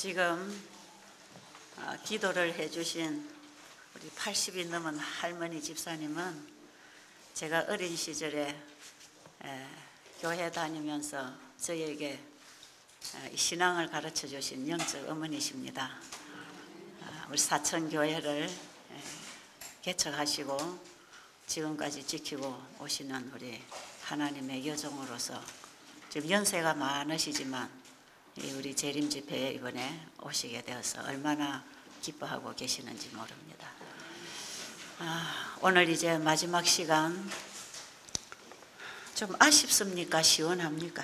지금 기도를 해주신 우리 80이 넘은 할머니 집사님은 제가 어린 시절에 교회 다니면서 저에게 신앙을 가르쳐 주신 영적 어머니십니다. 우리 사천교회를 개척하시고 지금까지 지키고 오시는 우리 하나님의 여종으로서 지금 연세가 많으시지만 우리 재림 집회에 이번에 오시게 되어서 얼마나 기뻐하고 계시는지 모릅니다. 오늘 이제 마지막 시간 좀 아쉽습니까? 시원합니까?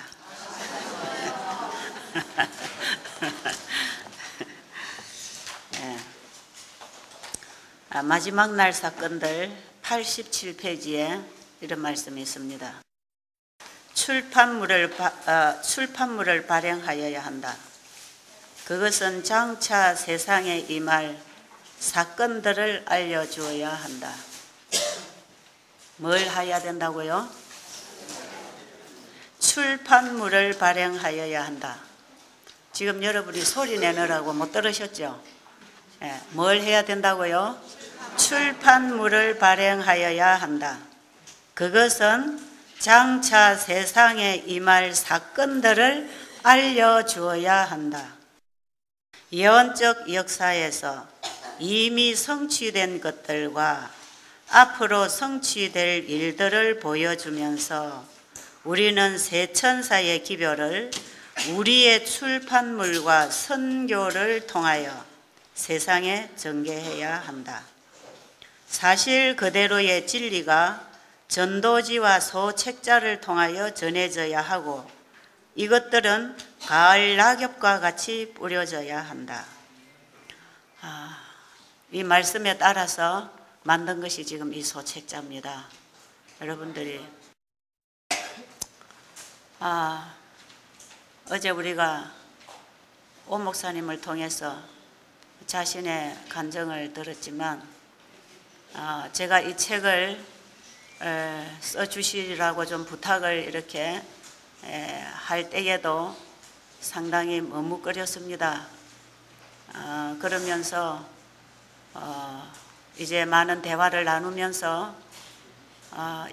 네. 마지막 날 사건들 87페이지에 이런 말씀이 있습니다. 출판물을 발행하여야 한다. 그것은 장차 세상에 임할 사건들을 알려주어야 한다. 뭘 해야 된다고요? 출판물을 발행하여야 한다. 지금 여러분이 소리 내느라고 못 들으셨죠? 뭘 해야 된다고요? 출판물을 발행하여야 한다. 그것은 장차 세상에 임할 사건들을 알려주어야 한다. 예언적 역사에서 이미 성취된 것들과 앞으로 성취될 일들을 보여주면서 우리는 새 천사의 기별을 우리의 출판물과 선교를 통하여 세상에 전개해야 한다. 사실 그대로의 진리가 전도지와 소책자를 통하여 전해져야 하고 이것들은 가을 낙엽과 같이 뿌려져야 한다. 이 말씀에 따라서 만든 것이 지금 이 소책자입니다. 여러분들이 어제 우리가 오 목사님을 통해서 자신의 간증을 들었지만 제가 이 책을 써주시라고 좀 부탁을 이렇게 할 때에도 상당히 머뭇거렸습니다. 그러면서 이제 많은 대화를 나누면서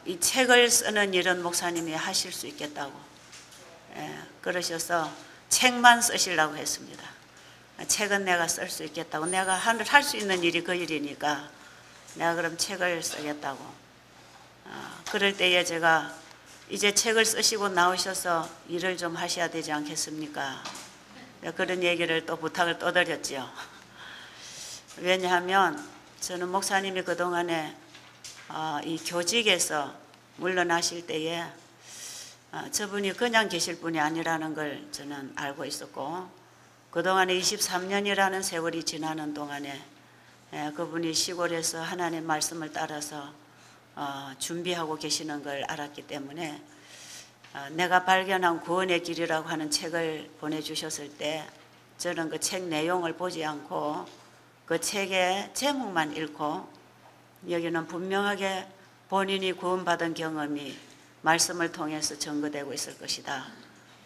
이 책을 쓰는 일은 목사님이 하실 수 있겠다고 그러셔서 책만 쓰시려고 했습니다. 책은 내가 쓸 수 있겠다고. 내가 할 수 있는 일이 그 일이니까 내가 그럼 책을 쓰겠다고. 그럴 때에 제가 이제 책을 쓰시고 나오셔서 일을 좀 하셔야 되지 않겠습니까? 그런 얘기를 또 부탁을 또 드렸죠. 왜냐하면 저는 목사님이 그동안에 이 교직에서 물러나실 때에 저분이 그냥 계실 분이 아니라는 걸 저는 알고 있었고 그동안에 23년이라는 세월이 지나는 동안에 그분이 시골에서 하나님의 말씀을 따라서 준비하고 계시는 걸 알았기 때문에 내가 발견한 구원의 길이라고 하는 책을 보내주셨을 때 저는 그 책 내용을 보지 않고 그 책의 제목만 읽고 여기는 분명하게 본인이 구원받은 경험이 말씀을 통해서 증거되고 있을 것이다.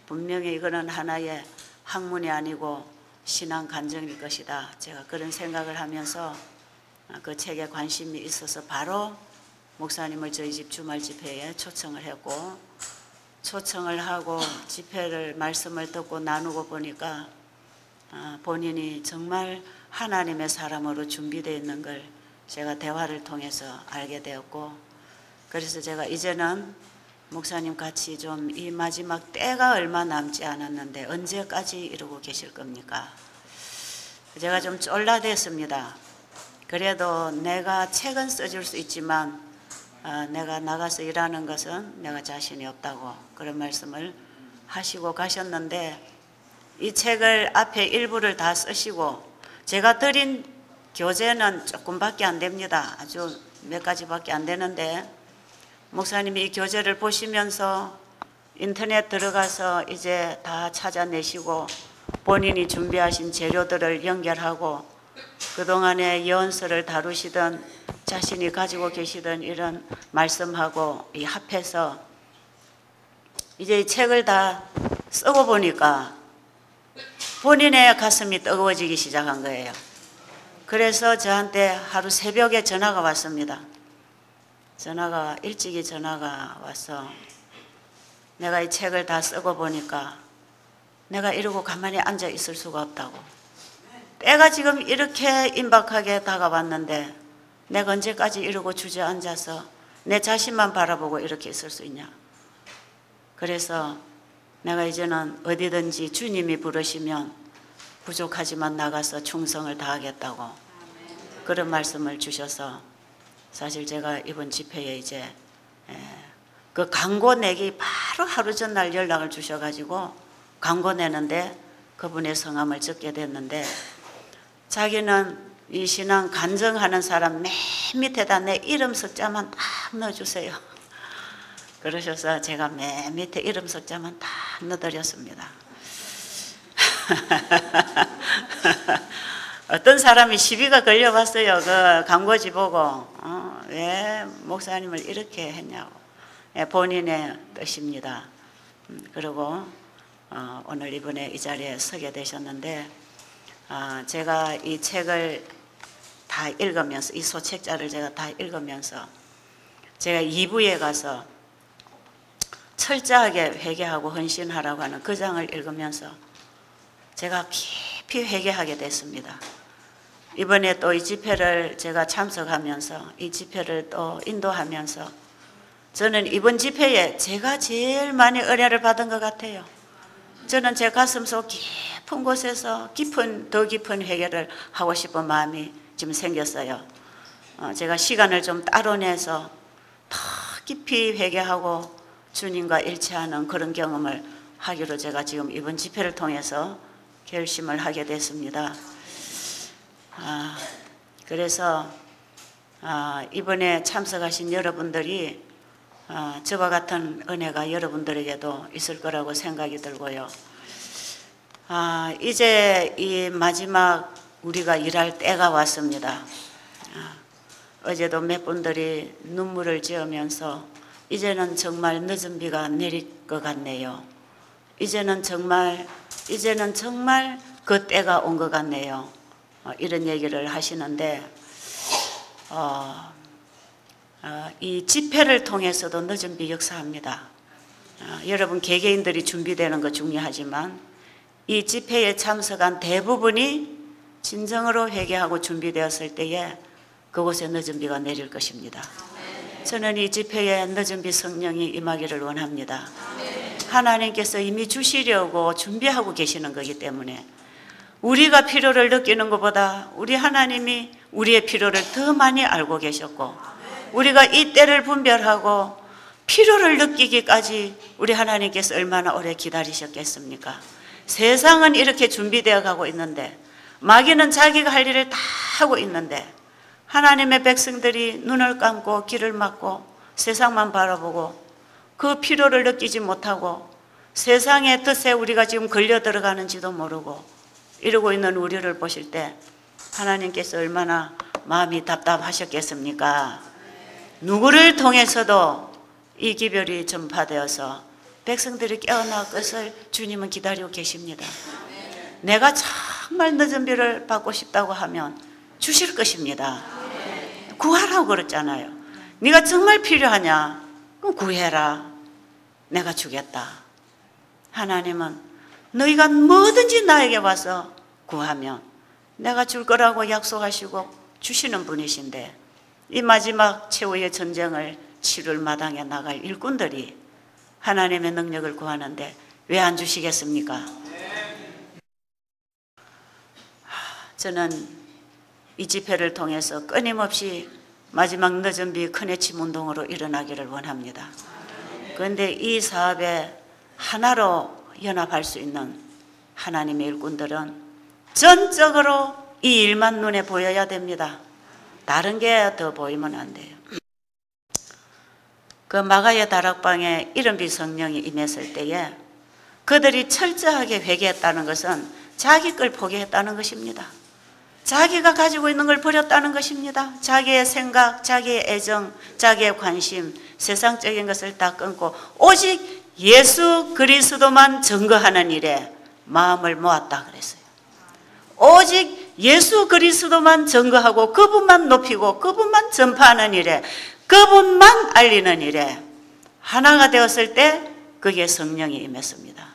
분명히 이거는 하나의 학문이 아니고 신앙 간증일 것이다. 제가 그런 생각을 하면서 그 책에 관심이 있어서 바로 목사님을 저희 집 주말 집회에 초청을 했고 초청을 하고 집회를 말씀을 듣고 나누고 보니까 본인이 정말 하나님의 사람으로 준비되어 있는 걸 제가 대화를 통해서 알게 되었고 그래서 제가 이제는 목사님 같이 좀 이 마지막 때가 얼마 남지 않았는데 언제까지 이러고 계실 겁니까? 제가 좀 쫄라댔습니다. 그래도 내가 책은 써줄 수 있지만 내가 나가서 일하는 것은 내가 자신이 없다고 그런 말씀을 하시고 가셨는데 이 책을 앞에 일부를 다 쓰시고 제가 드린 교재는 조금밖에 안 됩니다. 아주 몇 가지밖에 안 되는데 목사님이 이 교재를 보시면서 인터넷 들어가서 이제 다 찾아내시고 본인이 준비하신 재료들을 연결하고 그동안에 예언서를 다루시던 자신이 가지고 계시던 이런 말씀하고 이 합해서 이제 이 책을 다 쓰고 보니까 본인의 가슴이 뜨거워지기 시작한 거예요. 그래서 저한테 하루 새벽에 전화가 왔습니다. 일찍이 전화가 와서 내가 이 책을 다 쓰고 보니까 내가 이러고 가만히 앉아 있을 수가 없다고. 때가 지금 이렇게 임박하게 다가왔는데 내가 언제까지 이러고 주저앉아서 내 자신만 바라보고 이렇게 있을 수 있냐. 그래서 내가 이제는 어디든지 주님이 부르시면 부족하지만 나가서 충성을 다하겠다고 그런 말씀을 주셔서 사실 제가 이번 집회에 이제 그 광고 내기 바로 하루 전날 연락을 주셔가지고 광고 내는데 그분의 성함을 적게 됐는데 자기는 이 신앙 간증하는 사람 맨 밑에다 내 이름 석자만 딱 넣어주세요. 그러셔서 제가 맨 밑에 이름 석자만 딱 넣어드렸습니다. 어떤 사람이 시비가 걸려봤어요. 그 광고지 보고 왜 목사님을 이렇게 했냐고. 본인의 뜻입니다. 그리고 오늘 이번에 이 자리에 서게 되셨는데 제가 이 책을 다 읽으면서 이 소책자를 제가 다 읽으면서 제가 2부에 가서 철저하게 회개하고 헌신하라고 하는 그 장을 읽으면서 제가 깊이 회개하게 됐습니다. 이번에 또 이 집회를 제가 참석하면서 이 집회를 또 인도하면서 저는 이번 집회에 제가 제일 많이 은혜를 받은 것 같아요. 저는 제 가슴속 깊은 곳에서 더 깊은 회개를 하고 싶은 마음이 지금 생겼어요. 제가 시간을 좀 따로 내서 더 깊이 회개하고 주님과 일치하는 그런 경험을 하기로 제가 지금 이번 집회를 통해서 결심을 하게 됐습니다. 그래서 이번에 참석하신 여러분들이 저와 같은 은혜가 여러분들에게도 있을 거라고 생각이 들고요. 이제 이 마지막 우리가 일할 때가 왔습니다. 어제도 몇 분들이 눈물을 지으면서 이제는 정말 늦은 비가 내릴 것 같네요. 이제는 정말 그 때가 온 것 같네요. 이런 얘기를 하시는데 이 집회를 통해서도 늦은 비 역사합니다. 여러분 개개인들이 준비되는 거 중요하지만 이 집회에 참석한 대부분이 진정으로 회개하고 준비되었을 때에 그곳에 늦은 비가 내릴 것입니다. 저는 이 집회에 늦은 비 성령이 임하기를 원합니다. 하나님께서 이미 주시려고 준비하고 계시는 거기 때문에 우리가 필요를 느끼는 것보다 우리 하나님이 우리의 필요를 더 많이 알고 계셨고 우리가 이 때를 분별하고 필요를 느끼기까지 우리 하나님께서 얼마나 오래 기다리셨겠습니까? 세상은 이렇게 준비되어 가고 있는데 마귀는 자기가 할 일을 다 하고 있는데 하나님의 백성들이 눈을 감고 귀를 막고 세상만 바라보고 그 필요를 느끼지 못하고 세상의 뜻에 우리가 지금 걸려 들어가는지도 모르고 이러고 있는 우리를 보실 때 하나님께서 얼마나 마음이 답답하셨겠습니까? 누구를 통해서도 이 기별이 전파되어서 백성들이 깨어날 것을 주님은 기다리고 계십니다. 내가 정말 늦은 비를 받고 싶다고 하면 주실 것입니다. 구하라고 그랬잖아요. 네가 정말 필요하냐? 그럼 구해라. 내가 주겠다. 하나님은 너희가 뭐든지 나에게 와서 구하면 내가 줄 거라고 약속하시고 주시는 분이신데 이 마지막 최후의 전쟁을 치룰 마당에 나갈 일꾼들이 하나님의 능력을 구하는데 왜 안 주시겠습니까? 저는 이 집회를 통해서 끊임없이 마지막 늦은 비 큰해침 운동으로 일어나기를 원합니다. 그런데 이 사업에 하나로 연합할 수 있는 하나님의 일꾼들은 전적으로 이 일만 눈에 보여야 됩니다. 다른 게 더 보이면 안 돼요. 그 마가의 다락방에 이른비 성령이 임했을 때에 그들이 철저하게 회개했다는 것은 자기 걸 포기했다는 것입니다. 자기가 가지고 있는 걸 버렸다는 것입니다. 자기의 생각, 자기의 애정, 자기의 관심, 세상적인 것을 다 끊고 오직 예수 그리스도만 증거하는 일에 마음을 모았다 그랬어요. 오직 예수 그리스도만 증거하고 그분만 높이고 그분만 전파하는 일에, 그분만 알리는 일에 하나가 되었을 때 거기에 성령이 임했습니다.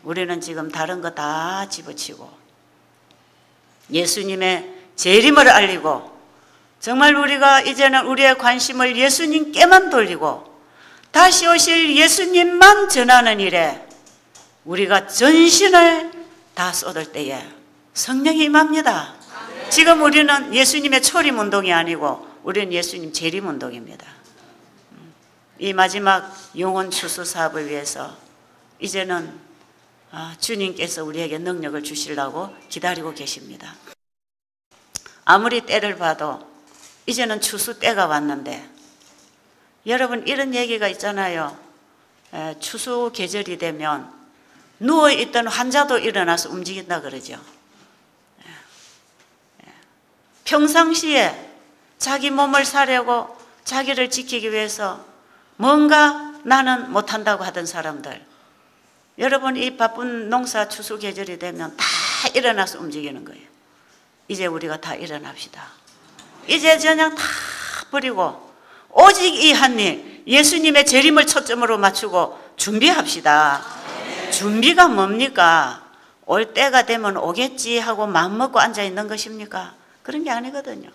우리는 지금 다른 거 다 집어치고 예수님의 재림을 알리고, 정말 우리가 이제는 우리의 관심을 예수님께만 돌리고 다시 오실 예수님만 전하는 일에 우리가 전신을 다 쏟을 때에 성령이 임합니다. 지금 우리는 예수님의 초림 운동이 아니고 우리는 예수님 재림 운동입니다. 이 마지막 영혼 추수 사업을 위해서 이제는 주님께서 우리에게 능력을 주시려고 기다리고 계십니다. 아무리 때를 봐도 이제는 추수 때가 왔는데, 여러분 이런 얘기가 있잖아요. 추수 계절이 되면 누워있던 환자도 일어나서 움직인다 그러죠. 평상시에 자기 몸을 사려고 자기를 지키기 위해서 뭔가 나는 못한다고 하던 사람들, 여러분 이 바쁜 농사 추수 계절이 되면 다 일어나서 움직이는 거예요. 이제 우리가 다 일어납시다. 이제 저냥 다 버리고 오직 이 한 일, 예수님의 재림을 초점으로 맞추고 준비합시다. 준비가 뭡니까? 올 때가 되면 오겠지 하고 마음먹고 앉아있는 것입니까? 그런 게 아니거든요.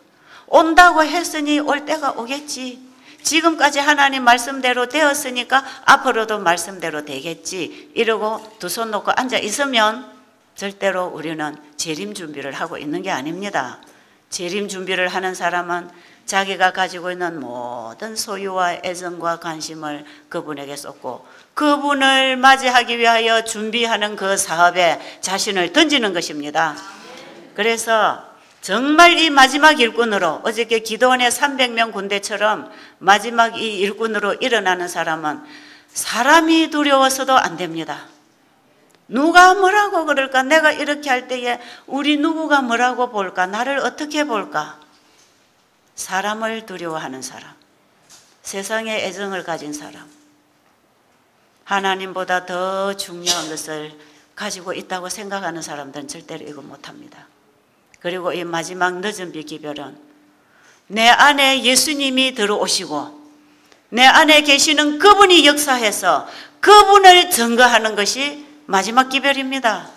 온다고 했으니 올 때가 오겠지. 지금까지 하나님 말씀대로 되었으니까 앞으로도 말씀대로 되겠지. 이러고 두 손 놓고 앉아 있으면 절대로 우리는 재림 준비를 하고 있는 게 아닙니다. 재림 준비를 하는 사람은 자기가 가지고 있는 모든 소유와 애정과 관심을 그분에게 쏟고 그분을 맞이하기 위하여 준비하는 그 사업에 자신을 던지는 것입니다. 그래서 정말 이 마지막 일꾼으로, 어저께 기도원의 300명 군대처럼 마지막 이 일꾼으로 일어나는 사람은 사람이 두려워서도 안 됩니다. 누가 뭐라고 그럴까? 내가 이렇게 할 때에 우리 누구가 뭐라고 볼까? 나를 어떻게 볼까? 사람을 두려워하는 사람, 세상에 애정을 가진 사람, 하나님보다 더 중요한 것을 가지고 있다고 생각하는 사람들은 절대로 이거 못합니다. 그리고 이 마지막 늦은 비기별은 내 안에 예수님이 들어오시고 내 안에 계시는 그분이 역사해서 그분을 증거하는 것이 마지막 기별입니다.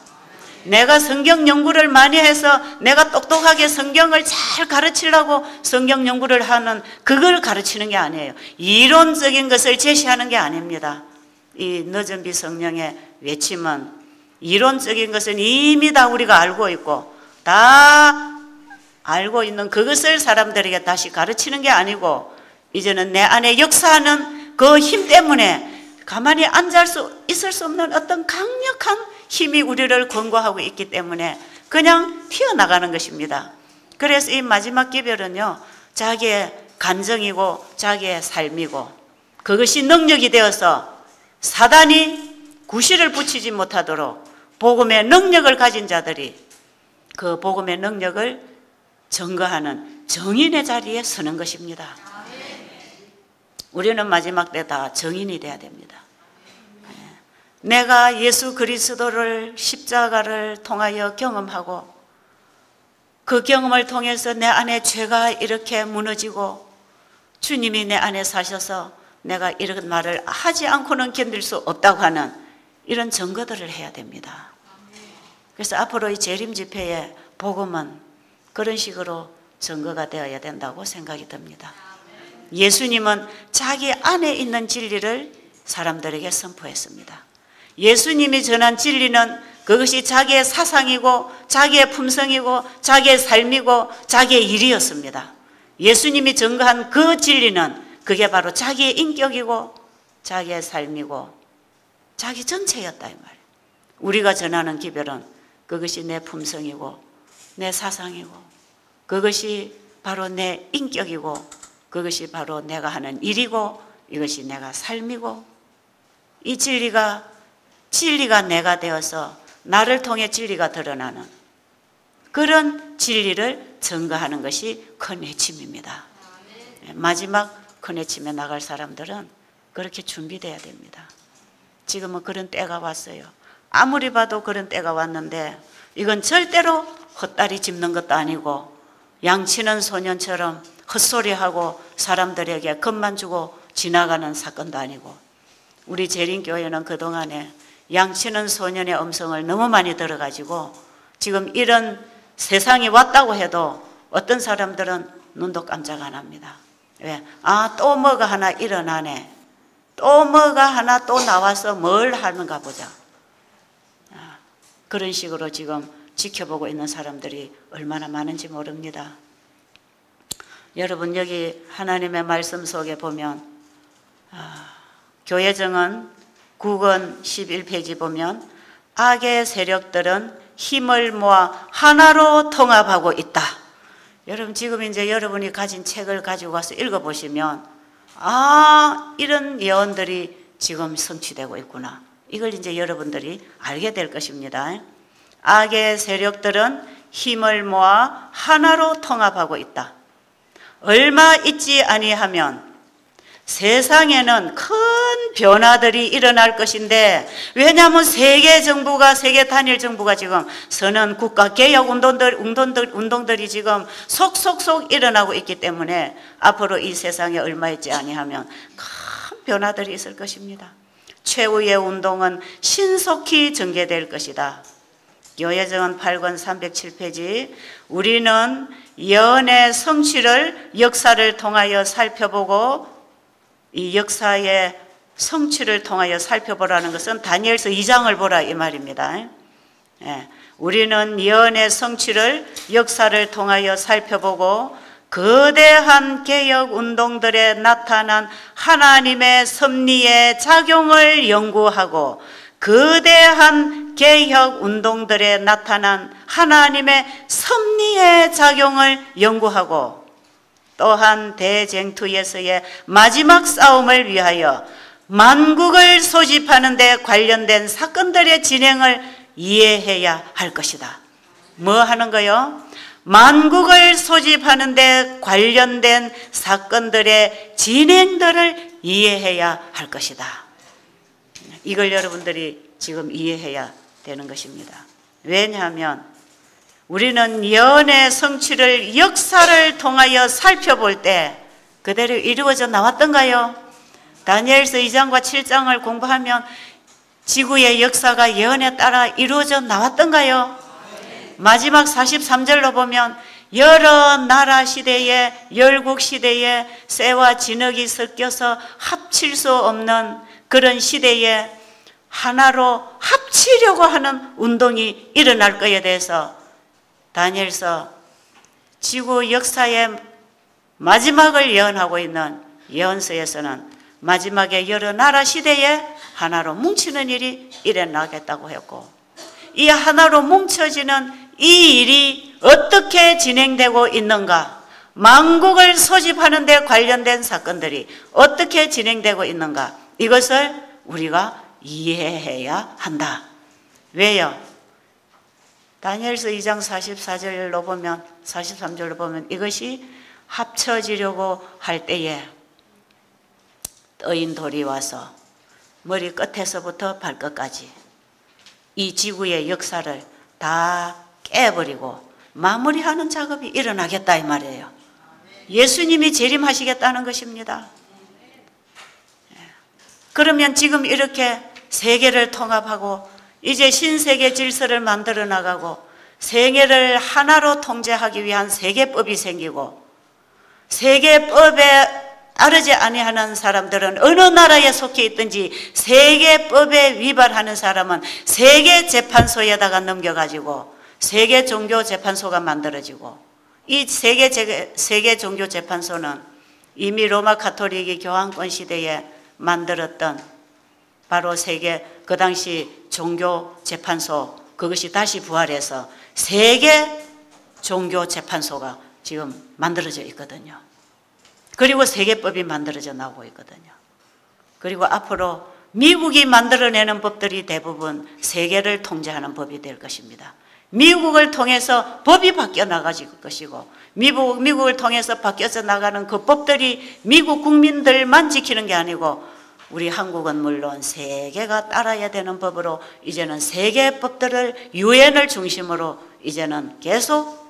내가 성경 연구를 많이 해서 내가 똑똑하게 성경을 잘 가르치려고 성경 연구를 하는, 그걸 가르치는 게 아니에요. 이론적인 것을 제시하는 게 아닙니다. 이 늦은 비 성령의 외침은 이론적인 것은 이미 다 우리가 알고 있고 다 알고 있는 그것을 사람들에게 다시 가르치는 게 아니고, 이제는 내 안에 역사하는 그 힘 때문에 가만히 있을 수 없는 어떤 강력한 힘이 우리를 권고하고 있기 때문에 그냥 튀어나가는 것입니다. 그래서 이 마지막 기별은요, 자기의 감정이고 자기의 삶이고 그것이 능력이 되어서 사단이 구실을 붙이지 못하도록 복음의 능력을 가진 자들이 그 복음의 능력을 증거하는 정인의 자리에 서는 것입니다. 우리는 마지막 때 다 정인이 돼야 됩니다. 내가 예수 그리스도를 십자가를 통하여 경험하고 그 경험을 통해서 내 안에 죄가 이렇게 무너지고 주님이 내 안에 사셔서 내가 이런 말을 하지 않고는 견딜 수 없다고 하는 이런 증거들을 해야 됩니다. 그래서 앞으로 이 재림 집회의 복음은 그런 식으로 증거가 되어야 된다고 생각이 듭니다. 예수님은 자기 안에 있는 진리를 사람들에게 선포했습니다. 예수님이 전한 진리는 그것이 자기의 사상이고 자기의 품성이고 자기의 삶이고 자기의 일이었습니다. 예수님이 증거한 그 진리는 그게 바로 자기의 인격이고 자기의 삶이고 자기 전체였다 이 말이에요. 우리가 전하는 기별은 그것이 내 품성이고 내 사상이고 그것이 바로 내 인격이고 그것이 바로 내가 하는 일이고 이것이 내가 삶이고 이 진리가 내가 되어서 나를 통해 진리가 드러나는 그런 진리를 증거하는 것이 큰 외침입니다. 마지막 큰 외침에 나갈 사람들은 그렇게 준비되어야 됩니다. 지금은 그런 때가 왔어요. 아무리 봐도 그런 때가 왔는데 이건 절대로 헛다리 짚는 것도 아니고 양치는 소년처럼 헛소리하고 사람들에게 겁만 주고 지나가는 사건도 아니고 우리 재림교회는 그동안에 양치는 소년의 음성을 너무 많이 들어가지고 지금 이런 세상이 왔다고 해도 어떤 사람들은 눈도 깜짝 안 합니다. 왜? 아, 또 뭐가 하나 일어나네. 또 뭐가 하나 또 나와서 뭘 하는가 보자. 그런 식으로 지금 지켜보고 있는 사람들이 얼마나 많은지 모릅니다. 여러분 여기 하나님의 말씀 속에 보면 교회정은 9권 11페이지 보면 악의 세력들은 힘을 모아 하나로 통합하고 있다. 여러분 지금 이제 여러분이 가진 책을 가지고 와서 읽어보시면 이런 예언들이 지금 성취되고 있구나. 이걸 이제 여러분들이 알게 될 것입니다. 악의 세력들은 힘을 모아 하나로 통합하고 있다. 얼마 있지 아니하면 세상에는 큰 변화들이 일어날 것인데 왜냐하면 세계 단일 정부가 지금 선언 국가 개혁 운동들이 지금 속속속 일어나고 있기 때문에 앞으로 이 세상에 얼마 있지 아니하면 큰 변화들이 있을 것입니다. 최후의 운동은 신속히 전개될 것이다. 교회정은 8권 307페이지 우리는 예언의 성취를 역사를 통하여 살펴보고 이 역사의 성취를 통하여 살펴보라는 것은 다니엘서 2장을 보라 이 말입니다. 우리는 예언의 성취를 역사를 통하여 살펴보고 거대한 개혁 운동들에 나타난 하나님의 섭리의 작용을 연구하고 거대한 개혁 운동들에 나타난 하나님의 섭리의 작용을 연구하고 또한 대쟁투에서의 마지막 싸움을 위하여 만국을 소집하는 데 관련된 사건들의 진행을 이해해야 할 것이다. 뭐 하는 거요? 만국을 소집하는 데 관련된 사건들의 진행들을 이해해야 할 것이다. 이걸 여러분들이 지금 이해해야 되는 것입니다. 왜냐하면 우리는 예언의 성취를 역사를 통하여 살펴볼 때 그대로 이루어져 나왔던가요? 다니엘서 2장과 7장을 공부하면 지구의 역사가 예언에 따라 이루어져 나왔던가요? 마지막 43절로 보면 여러 나라 시대에 열국 시대에 쇠와 진흙이 섞여서 합칠 수 없는 그런 시대에 하나로 합치려고 하는 운동이 일어날 것에 대해서 다니엘서 지구 역사의 마지막을 예언하고 있는 예언서에서는 마지막에 여러 나라 시대에 하나로 뭉치는 일이 일어나겠다고 했고 이 하나로 뭉쳐지는 이 일이 어떻게 진행되고 있는가, 만국을 소집하는 데 관련된 사건들이 어떻게 진행되고 있는가, 이것을 우리가 이해해야 한다. 왜요? 다니엘서 2장 44절로 보면 43절로 보면 이것이 합쳐지려고 할 때에 떠인 돌이 와서 머리 끝에서부터 발끝까지 이 지구의 역사를 다 깨버리고 마무리하는 작업이 일어나겠다 이 말이에요. 예수님이 재림하시겠다는 것입니다. 그러면 지금 이렇게 세계를 통합하고 이제 신세계 질서를 만들어 나가고 세계를 하나로 통제하기 위한 세계법이 생기고 세계법에 따르지 아니하는 사람들은 어느 나라에 속해 있든지 세계법에 위반하는 사람은 세계재판소에다가 넘겨가지고 세계종교재판소가 만들어지고 이 세계종교재판소는 이미 로마 가톨릭이 교황권 시대에 만들었던 바로 그 당시 종교재판소 그것이 다시 부활해서 세계종교재판소가 지금 만들어져 있거든요. 그리고 세계법이 만들어져 나오고 있거든요. 그리고 앞으로 미국이 만들어내는 법들이 대부분 세계를 통제하는 법이 될 것입니다. 미국을 통해서 법이 바뀌어 나가질 것이고 미국을 통해서 바뀌어서 나가는 그 법들이 미국 국민들만 지키는 게 아니고 우리 한국은 물론 세계가 따라야 되는 법으로 이제는 세계 법들을 유엔을 중심으로 이제는 계속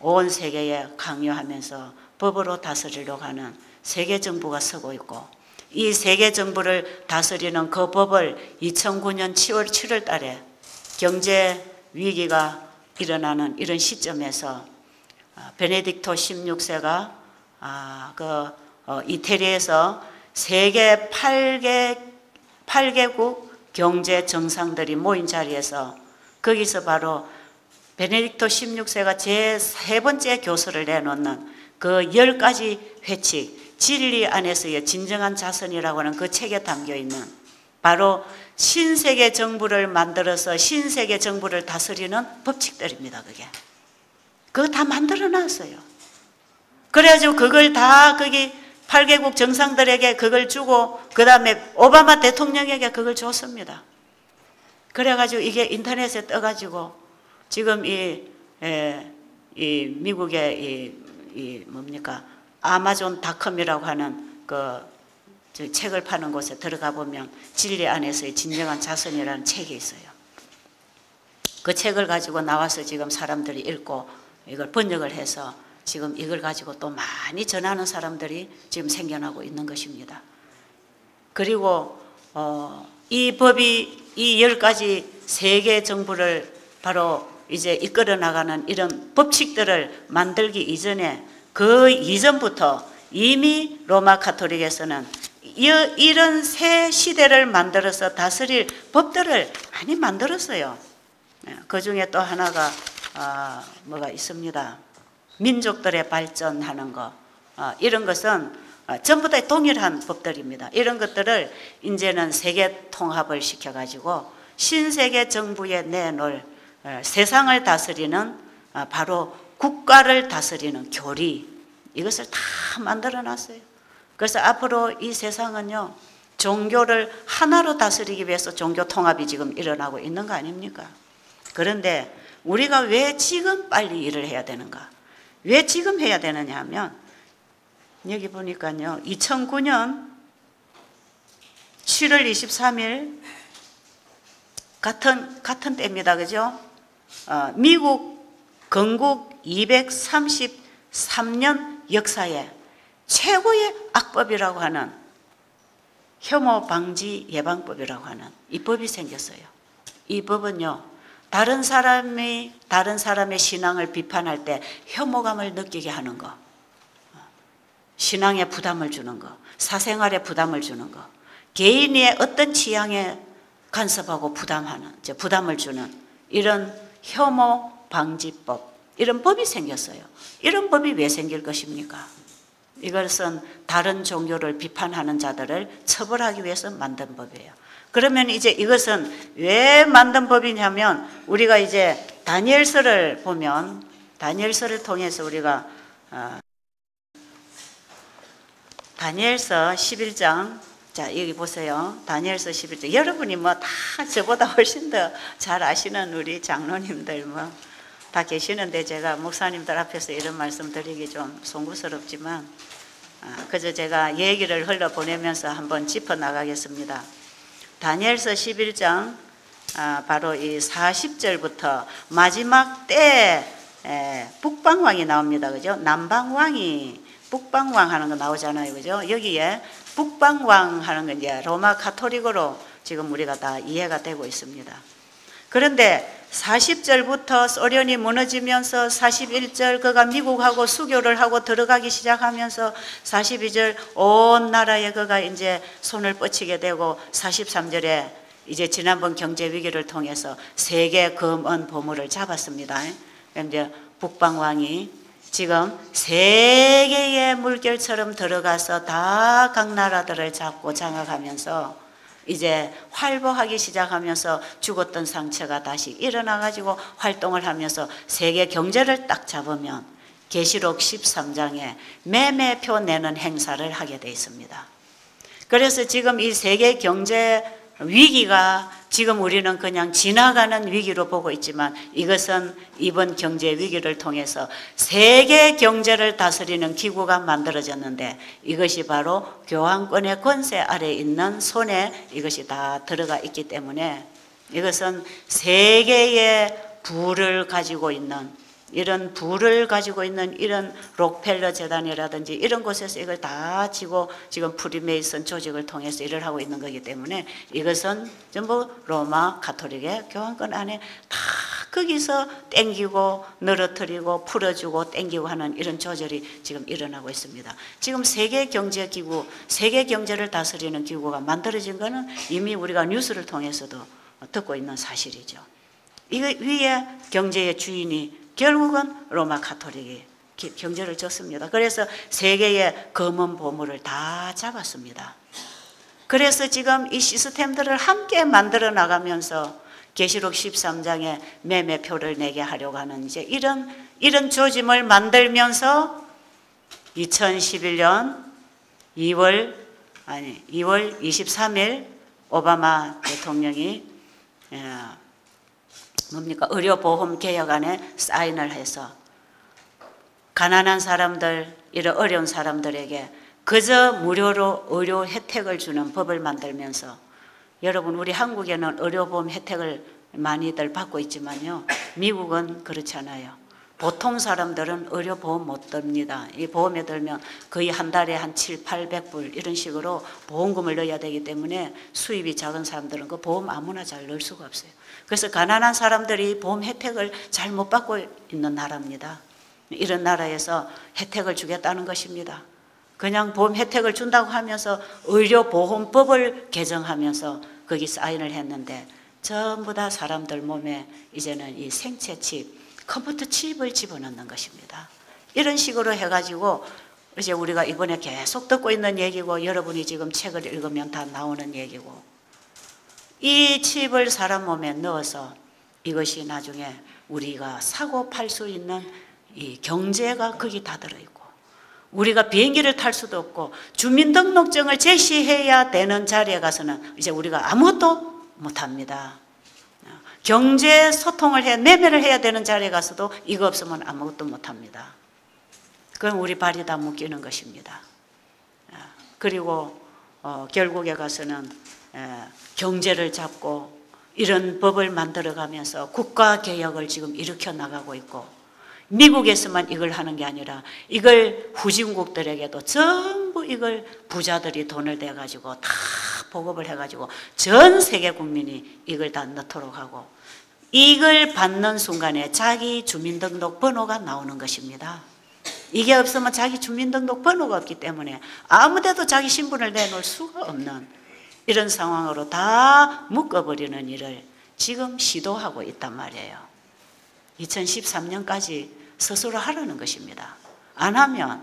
온 세계에 강요하면서 법으로 다스리려고 하는 세계 정부가 서고 있고, 이 세계 정부를 다스리는 그 법을 2009년 7월 7월 달에 경제 위기가 일어나는 이런 시점에서 베네딕토 16세가 이태리에서 세계 8개국 경제 정상들이 모인 자리에서 거기서 바로 베네딕토 16세가 제3번째 교서를 내놓는 그 10가지 회칙, 진리 안에서의 진정한 자선이라고 하는 그 책에 담겨있는 바로 신세계 정부를 만들어서 신세계 정부를 다스리는 법칙들입니다. 그거 다 만들어 놨어요. 그래가지고 그걸 다 거기 8개국 정상들에게 그걸 주고 그 다음에 오바마 대통령에게 그걸 줬습니다. 그래가지고 이게 인터넷에 떠가지고 지금 이 미국의 뭡니까 아마존닷컴이라고 하는 책을 파는 곳에 들어가 보면 진리 안에서의 진정한 자선이라는 책이 있어요. 그 책을 가지고 나와서 지금 사람들이 읽고 이걸 번역을 해서 지금 이걸 가지고 또 많이 전하는 사람들이 지금 생겨나고 있는 것입니다. 그리고 이 법이 이 10가지 세계 정부를 바로 이제 이끌어 나가는 이런 법칙들을 만들기 이전에 그 이전부터 이미 로마 가톨릭에서는 이런 새 시대를 만들어서 다스릴 법들을 많이 만들었어요. 그 중에 또 하나가 뭐가 있습니다. 민족들의 발전하는 거, 이런 것은 전부 다 동일한 법들입니다. 이런 것들을 이제는 세계 통합을 시켜가지고 신세계 정부에 내놓을 세상을 다스리는 바로 국가를 다스리는 교리, 이것을 다 만들어 놨어요. 그래서 앞으로 이 세상은요, 종교를 하나로 다스리기 위해서 종교 통합이 지금 일어나고 있는 거 아닙니까? 그런데 우리가 왜 지금 빨리 일을 해야 되는가? 왜 지금 해야 되느냐 하면 여기 보니까요, 2009년 7월 23일 같은 때입니다. 그죠? 미국 건국 233년 역사에 최고의 악법이라고 하는 혐오 방지 예방법이라고 하는 이 법이 생겼어요. 이 법은요, 다른 사람의 신앙을 비판할 때 혐오감을 느끼게 하는 거, 신앙에 부담을 주는 거, 사생활에 부담을 주는 거, 개인의 어떤 취향에 간섭하고 부담을 주는 이런 혐오 방지법, 이런 법이 생겼어요. 이런 법이 왜 생길 것입니까? 이것은 다른 종교를 비판하는 자들을 처벌하기 위해서 만든 법이에요. 그러면 이제 이것은 왜 만든 법이냐면, 우리가 이제 다니엘서를 보면, 다니엘서를 통해서 우리가 다니엘서 11장, 자 여기 보세요. 다니엘서 11장. 여러분이 뭐 다 저보다 훨씬 더 잘 아시는 우리 장로님들 뭐 다 계시는데, 제가 목사님들 앞에서 이런 말씀 드리기 좀 송구스럽지만 그저 제가 얘기를 흘러보내면서 한번 짚어나가겠습니다. 다니엘서 11장 바로 이 40절부터 마지막 때 북방왕이 나옵니다. 그죠? 남방왕이 북방왕 하는 거 나오잖아요. 그죠? 여기에 북방왕 하는 건 이제 로마 가톨릭으로 지금 우리가 다 이해가 되고 있습니다. 그런데 40절부터 소련이 무너지면서 41절 그가 미국하고 수교를 하고 들어가기 시작하면서 42절 온 나라에 그가 이제 손을 뻗치게 되고 43절에 이제 지난번 경제 위기를 통해서 세계 금은 보물을 잡았습니다. 그런데 북방왕이 지금 세계의 물결처럼 들어가서 다 각 나라들을 잡고 장악하면서 이제 활보하기 시작하면서 죽었던 상처가 다시 일어나가지고 활동을 하면서 세계 경제를 딱 잡으면 계시록 13장에 매매표 내는 행사를 하게 돼 있습니다. 그래서 지금 이 세계 경제 위기가 지금 우리는 그냥 지나가는 위기로 보고 있지만 이것은 이번 경제 위기를 통해서 세계 경제를 다스리는 기구가 만들어졌는데 이것이 바로 교황권의 권세 아래 있는 손에 이것이 다 들어가 있기 때문에 이것은 세계의 부를 가지고 있는 이런 부를 가지고 있는 이런 록펠러 재단이라든지 이런 곳에서 이걸 다 지고 지금 프리메이슨 조직을 통해서 일을 하고 있는 거기 때문에 이것은 전부 로마 가톨릭의 교황권 안에 다 거기서 땡기고 늘어뜨리고 풀어주고 땡기고 하는 이런 조절이 지금 일어나고 있습니다. 지금 세계경제기구, 세계경제를 다스리는 기구가 만들어진 거는 이미 우리가 뉴스를 통해서도 듣고 있는 사실이죠. 이 위에 경제의 주인이 결국은 로마 가톨릭이 경제를 졌습니다. 그래서 세계의 검은 보물을 다 잡았습니다. 그래서 지금 이 시스템들을 함께 만들어 나가면서 계시록 13장에 매매표를 내게 하려고 하는 이제 이런 조짐을 만들면서 2011년 2월 23일 오바마 대통령이 의료보험 개혁안에 사인을 해서 가난한 사람들, 이런 어려운 사람들에게 그저 무료로 의료 혜택을 주는 법을 만들면서 여러분 우리 한국에는 의료보험 혜택을 많이들 받고 있지만요 미국은 그렇지 않아요. 보통 사람들은 의료보험 못 듭니다. 이 보험에 들면 거의 한 달에 한 700~800불 이런 식으로 보험금을 넣어야 되기 때문에 수입이 작은 사람들은 그 보험 아무나 잘 넣을 수가 없어요. 그래서 가난한 사람들이 보험 혜택을 잘 못 받고 있는 나라입니다. 이런 나라에서 혜택을 주겠다는 것입니다. 그냥 보험 혜택을 준다고 하면서 의료보험법을 개정하면서 거기 사인을 했는데 전부 다 사람들 몸에 이제는 이 생체 칩, 컴퓨터 칩을 집어넣는 것입니다. 이런 식으로 해가지고 이제 우리가 이번에 계속 듣고 있는 얘기고 여러분이 지금 책을 읽으면 다 나오는 얘기고 이 칩을 사람 몸에 넣어서 이것이 나중에 우리가 사고 팔 수 있는 이 경제가 거기 다 들어있고 우리가 비행기를 탈 수도 없고 주민등록증을 제시해야 되는 자리에 가서는 이제 우리가 아무것도 못합니다. 경제 소통을 매매를 해야 되는 자리에 가서도 이거 없으면 아무것도 못합니다. 그럼 우리 발이 다 묶이는 것입니다. 그리고 결국에 가서는 경제를 잡고 이런 법을 만들어가면서 국가개혁을 지금 일으켜 나가고 있고 미국에서만 이걸 하는 게 아니라 이걸 후진국들에게도 전부 이걸 부자들이 돈을 대가지고 다 보급을 해가지고 전 세계 국민이 이걸 다 넣도록 하고 이걸 받는 순간에 자기 주민등록 번호가 나오는 것입니다. 이게 없으면 자기 주민등록 번호가 없기 때문에 아무데도 자기 신분을 내놓을 수가 없는 이런 상황으로 다 묶어버리는 일을 지금 시도하고 있단 말이에요. 2013년까지 스스로 하라는 것입니다. 안 하면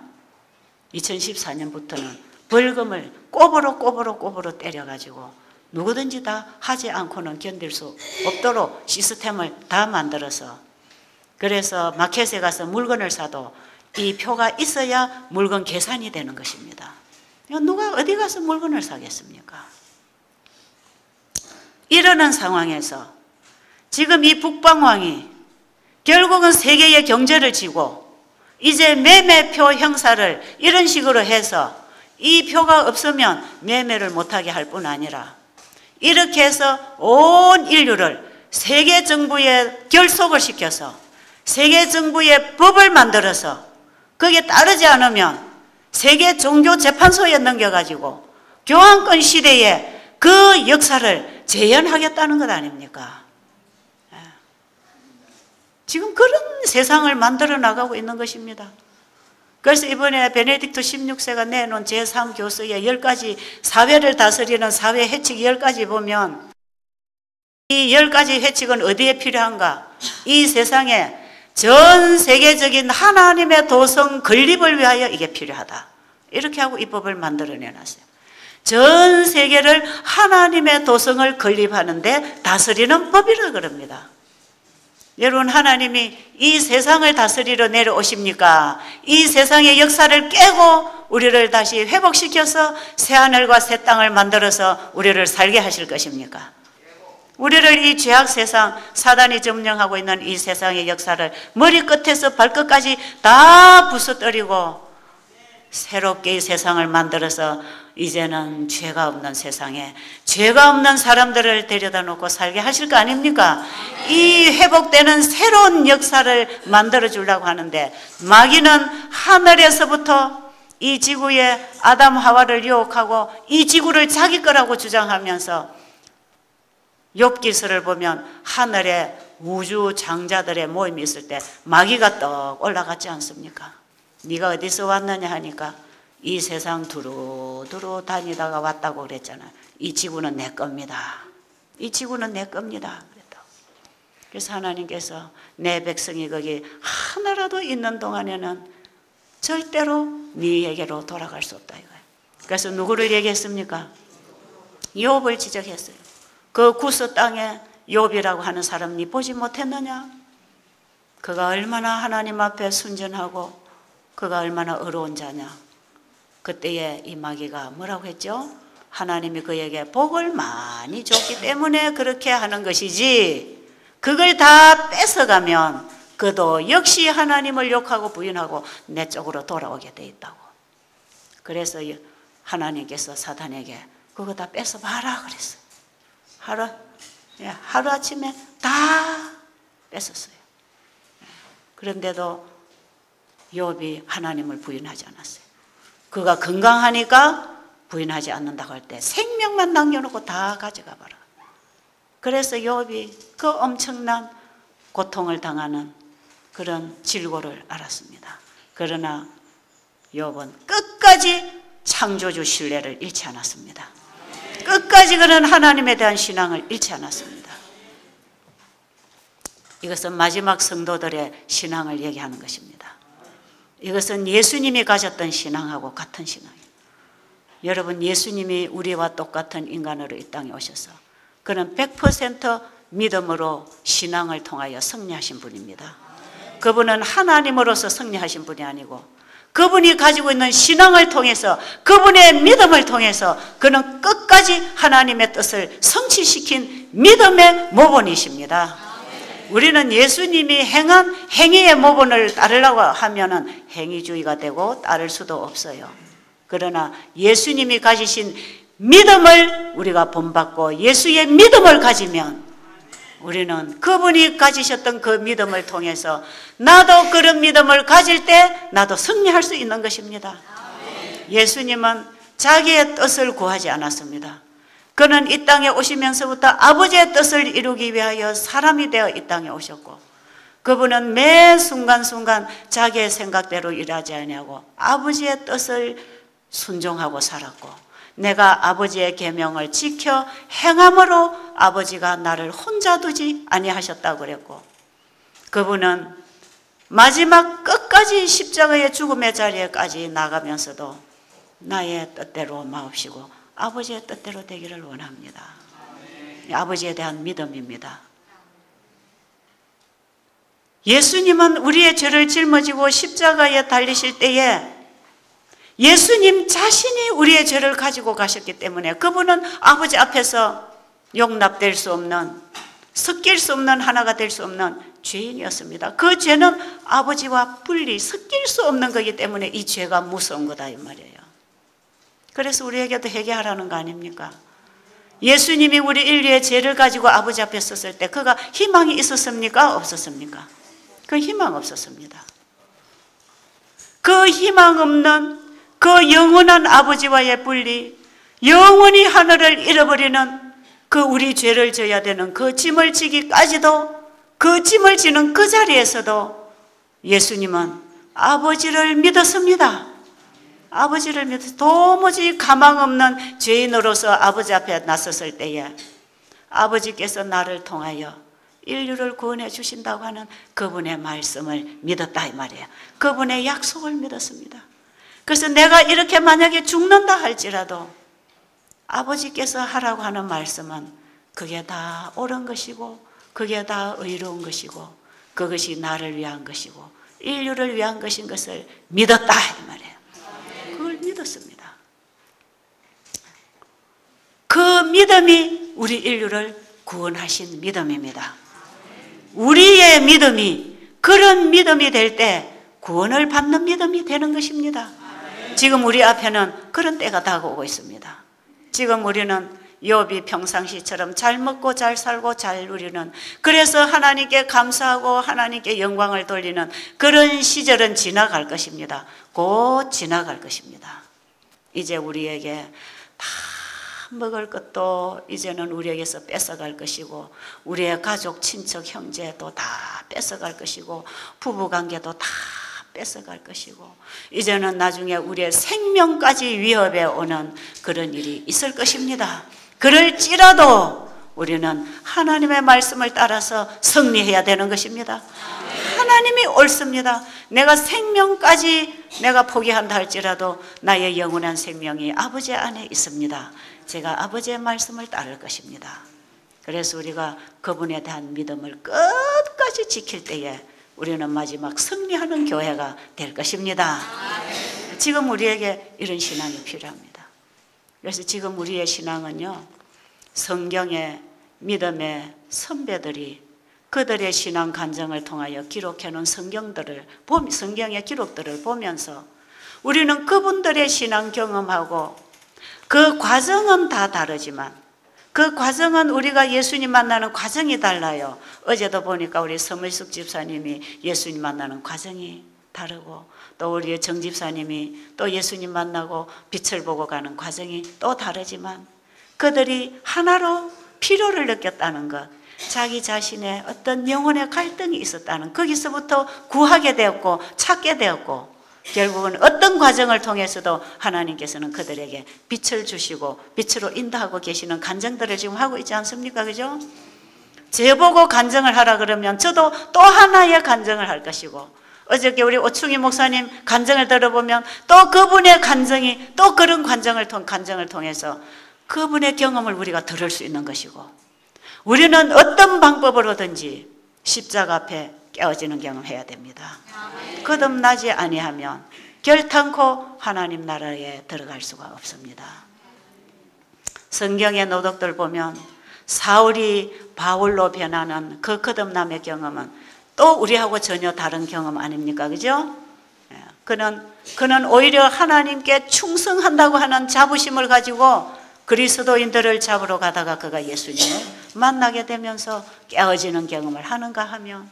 2014년부터는 벌금을 꼬부로 때려가지고 누구든지 다 하지 않고는 견딜 수 없도록 시스템을 다 만들어서 그래서 마켓에 가서 물건을 사도 이 표가 있어야 물건 계산이 되는 것입니다. 누가 어디 가서 물건을 사겠습니까? 이러는 상황에서 지금 이 북방왕이 결국은 세계의 경제를 쥐고 이제 매매표 형사를 이런 식으로 해서 이 표가 없으면 매매를 못하게 할 뿐 아니라 이렇게 해서 온 인류를 세계 정부에 결속을 시켜서 세계 정부의 법을 만들어서 거기에 따르지 않으면 세계 종교 재판소에 넘겨가지고 교황권 시대에 그 역사를 재현하겠다는 것 아닙니까? 지금 그런 세상을 만들어 나가고 있는 것입니다. 그래서 이번에 베네딕토 16세가 내놓은 제3교서의 10가지 사회를 다스리는 사회 해칙 10가지 보면 이 10가지 해칙은 어디에 필요한가? 이 세상에 전 세계적인 하나님의 도성 건립을 위하여 이게 필요하다. 이렇게 하고 이 법을 만들어내놨어요. 전 세계를 하나님의 도성을 건립하는데 다스리는 법이라 그럽니다. 여러분, 하나님이 이 세상을 다스리러 내려오십니까? 이 세상의 역사를 깨고 우리를 다시 회복시켜서 새하늘과 새 땅을 만들어서 우리를 살게 하실 것입니까? 우리를 이 죄악 세상, 사단이 점령하고 있는 이 세상의 역사를 머리끝에서 발끝까지 다 부숴뜨리고 새롭게 이 세상을 만들어서 이제는 죄가 없는 세상에 죄가 없는 사람들을 데려다 놓고 살게 하실 거 아닙니까? 이 회복되는 새로운 역사를 만들어 주려고 하는데, 마귀는 하늘에서부터 이 지구에 아담 하와를 유혹하고 이 지구를 자기 거라고 주장하면서, 욥기서를 보면 하늘에 우주 장자들의 모임이 있을 때 마귀가 떡 올라갔지 않습니까? 네가 어디서 왔느냐 하니까 이 세상 두루두루 다니다가 왔다고 그랬잖아요. 이 지구는 내 겁니다. 이 지구는 내 겁니다. 그랬다고. 그래서 하나님께서 내 백성이 거기 하나라도 있는 동안에는 절대로 네에게로 돌아갈 수 없다 이거예요. 그래서 누구를 얘기했습니까? 욥을 지적했어요. 그 구스 땅에 욥이라고 하는 사람 네 보지 못했느냐? 그가 얼마나 하나님 앞에 순전하고 그가 얼마나 의로운 자냐. 그때에 이 마귀가 뭐라고 했죠? 하나님이 그에게 복을 많이 줬기 때문에 그렇게 하는 것이지, 그걸 다 뺏어가면 그도 역시 하나님을 욕하고 부인하고 내 쪽으로 돌아오게 돼 있다고. 그래서 하나님께서 사단에게 그거 다 뺏어봐라 그랬어요. 하루아침에 다 뺏었어요. 그런데도 욥이 하나님을 부인하지 않았어요. 그가 건강하니까 부인하지 않는다고 할 때 생명만 남겨놓고 다 가져가 봐라. 그래서 욥이 그 엄청난 고통을 당하는 그런 질고를 알았습니다. 그러나 욥은 끝까지 창조주 신뢰를 잃지 않았습니다. 끝까지 그는 하나님에 대한 신앙을 잃지 않았습니다. 이것은 마지막 성도들의 신앙을 얘기하는 것입니다. 이것은 예수님이 가졌던 신앙하고 같은 신앙이에요. 여러분, 예수님이 우리와 똑같은 인간으로 이 땅에 오셔서 그는 100% 믿음으로 신앙을 통하여 승리하신 분입니다. 그분은 하나님으로서 승리하신 분이 아니고 그분이 가지고 있는 신앙을 통해서, 그분의 믿음을 통해서 그는 끝까지 하나님의 뜻을 성취시킨 믿음의 모본이십니다. 우리는 예수님이 행한 행위의 모본을 따르려고 하면은 행위주의가 되고 따를 수도 없어요. 그러나 예수님이 가지신 믿음을 우리가 본받고 예수의 믿음을 가지면 우리는 그분이 가지셨던 그 믿음을 통해서 나도 그런 믿음을 가질 때 나도 승리할 수 있는 것입니다. 예수님은 자기의 뜻을 구하지 않았습니다. 그는 이 땅에 오시면서부터 아버지의 뜻을 이루기 위하여 사람이 되어 이 땅에 오셨고, 그분은 매 순간순간 자기의 생각대로 일하지 아니하고 아버지의 뜻을 순종하고 살았고, 내가 아버지의 계명을 지켜 행함으로 아버지가 나를 혼자 두지 아니하셨다고 그랬고, 그분은 마지막 끝까지 십자가의 죽음의 자리에까지 나가면서도 나의 뜻대로 마옵시고 아버지의 뜻대로 되기를 원합니다. 아버지에 대한 믿음입니다. 예수님은 우리의 죄를 짊어지고 십자가에 달리실 때에 예수님 자신이 우리의 죄를 가지고 가셨기 때문에 그분은 아버지 앞에서 용납될 수 없는, 섞일 수 없는, 하나가 될 수 없는 죄인이었습니다. 그 죄는 아버지와 분리, 섞일 수 없는 거기 때문에 이 죄가 무서운 거다 이 말이에요. 그래서 우리에게도 회개하라는 거 아닙니까? 예수님이 우리 인류의 죄를 가지고 아버지 앞에 섰을 때 그가 희망이 있었습니까? 없었습니까? 그 희망 없었습니다. 그 희망 없는 그 영원한 아버지와의 분리, 영원히 하늘을 잃어버리는 그 우리 죄를 져야 되는 그 짐을 지기까지도, 그 짐을 지는 그 자리에서도 예수님은 아버지를 믿었습니다. 아버지를 믿어서 도무지 가망 없는 죄인으로서 아버지 앞에 나섰을 때에 아버지께서 나를 통하여 인류를 구원해 주신다고 하는 그분의 말씀을 믿었다 이 말이에요. 그분의 약속을 믿었습니다. 그래서 내가 이렇게 만약에 죽는다 할지라도 아버지께서 하라고 하는 말씀은 그게 다 옳은 것이고 그게 다 의로운 것이고 그것이 나를 위한 것이고 인류를 위한 것인 것을 믿었다 이 말이에요. 그걸 믿었습니다. 그 믿음이 우리 인류를 구원하신 믿음입니다. 우리의 믿음이 그런 믿음이 될 때 구원을 받는 믿음이 되는 것입니다. 지금 우리 앞에는 그런 때가 다가오고 있습니다. 지금 우리는 욥이 평상시처럼 잘 먹고 잘 살고 잘 누리는, 그래서 하나님께 감사하고 하나님께 영광을 돌리는 그런 시절은 지나갈 것입니다. 곧 지나갈 것입니다. 이제 우리에게 다 먹을 것도 이제는 우리에게서 뺏어갈 것이고, 우리의 가족, 친척, 형제도 다 뺏어갈 것이고, 부부관계도 다 뺏어갈 것이고, 이제는 나중에 우리의 생명까지 위협에 오는 그런 일이 있을 것입니다. 그럴지라도 우리는 하나님의 말씀을 따라서 승리해야 되는 것입니다. 하나님이 옳습니다. 내가 생명까지 내가 포기한다 할지라도 나의 영원한 생명이 아버지 안에 있습니다. 제가 아버지의 말씀을 따를 것입니다. 그래서 우리가 그분에 대한 믿음을 끝까지 지킬 때에 우리는 마지막 승리하는 교회가 될 것입니다. 지금 우리에게 이런 신앙이 필요합니다. 그래서 지금 우리의 신앙은요, 성경의 믿음의 선배들이 그들의 신앙 간증을 통하여 기록해놓은 성경의 기록들을 보면서 우리는 그분들의 신앙 경험하고, 그 과정은 다 다르지만 그 과정은 우리가 예수님 만나는 과정이 달라요. 어제도 보니까 우리 서물숙 집사님이 예수님 만나는 과정이 다르고, 또 우리 정 집사님이 또 예수님 만나고 빛을 보고 가는 과정이 또 다르지만 그들이 하나로 필요를 느꼈다는 것, 자기 자신의 어떤 영혼의 갈등이 있었다는, 거기서부터 구하게 되었고 찾게 되었고, 결국은 어떤 과정을 통해서도 하나님께서는 그들에게 빛을 주시고 빛으로 인도하고 계시는 간증들을 지금 하고 있지 않습니까? 그죠? 저보고 간증을 하라 그러면 저도 또 하나의 간증을 할 것이고, 어저께 우리 오충희 목사님 간증을 들어보면 또 그분의 간증이 또 그런 간증을 통해서 그분의 경험을 우리가 들을 수 있는 것이고, 우리는 어떤 방법으로든지 십자가 앞에 깨어지는 경험해야 됩니다. 거듭나지 아니하면 결탄코 하나님 나라에 들어갈 수가 없습니다. 성경의 노덕들 보면 사울이 바울로 변하는 그 거듭남의 경험은 또 우리하고 전혀 다른 경험 아닙니까? 그죠? 그는 오히려 하나님께 충성한다고 하는 자부심을 가지고 그리스도인들을 잡으러 가다가 그가 예수님을 만나게 되면서 깨어지는 경험을 하는가 하면,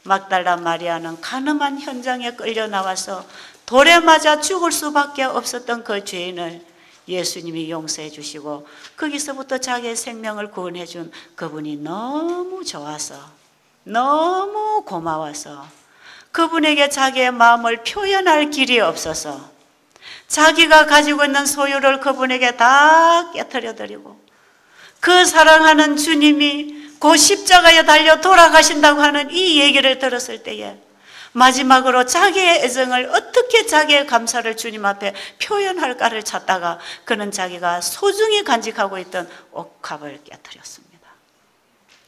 막달라 마리아는 가늠한 현장에 끌려 나와서 돌에 맞아 죽을 수밖에 없었던 그 죄인을 예수님이 용서해 주시고 거기서부터 자기의 생명을 구원해 준 그분이 너무 좋아서, 너무 고마워서 그분에게 자기의 마음을 표현할 길이 없어서 자기가 가지고 있는 소유를 그분에게 다 깨트려 드리고, 그 사랑하는 주님이 그 십자가에 달려 돌아가신다고 하는 이 얘기를 들었을 때에 마지막으로 자기의 애정을 어떻게, 자기의 감사를 주님 앞에 표현할까를 찾다가 그는 자기가 소중히 간직하고 있던 옥합을 깨트렸습니다.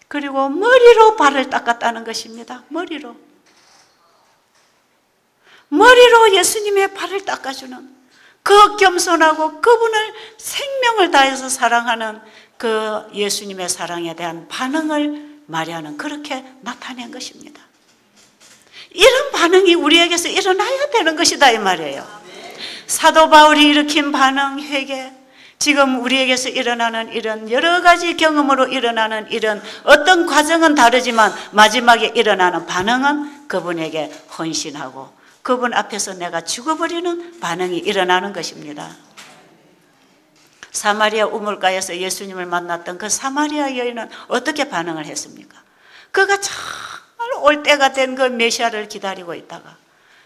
그리고 머리로 발을 닦았다는 것입니다. 머리로 예수님의 발을 닦아주는 그 겸손하고 그분을 생명을 다해서 사랑하는 그 예수님의 사랑에 대한 반응을 마리아는 그렇게 나타낸 것입니다. 이런 반응이 우리에게서 일어나야 되는 것이다 이 말이에요. 사도 바울이 일으킨 반응, 회개, 지금 우리에게서 일어나는 이런 여러 가지 경험으로 일어나는 이런 어떤 과정은 다르지만 마지막에 일어나는 반응은 그분에게 헌신하고 그분 앞에서 내가 죽어버리는 반응이 일어나는 것입니다. 사마리아 우물가에서 예수님을 만났던 그 사마리아 여인은 어떻게 반응을 했습니까? 그가 정말 올 때가 된 그 메시아를 기다리고 있다가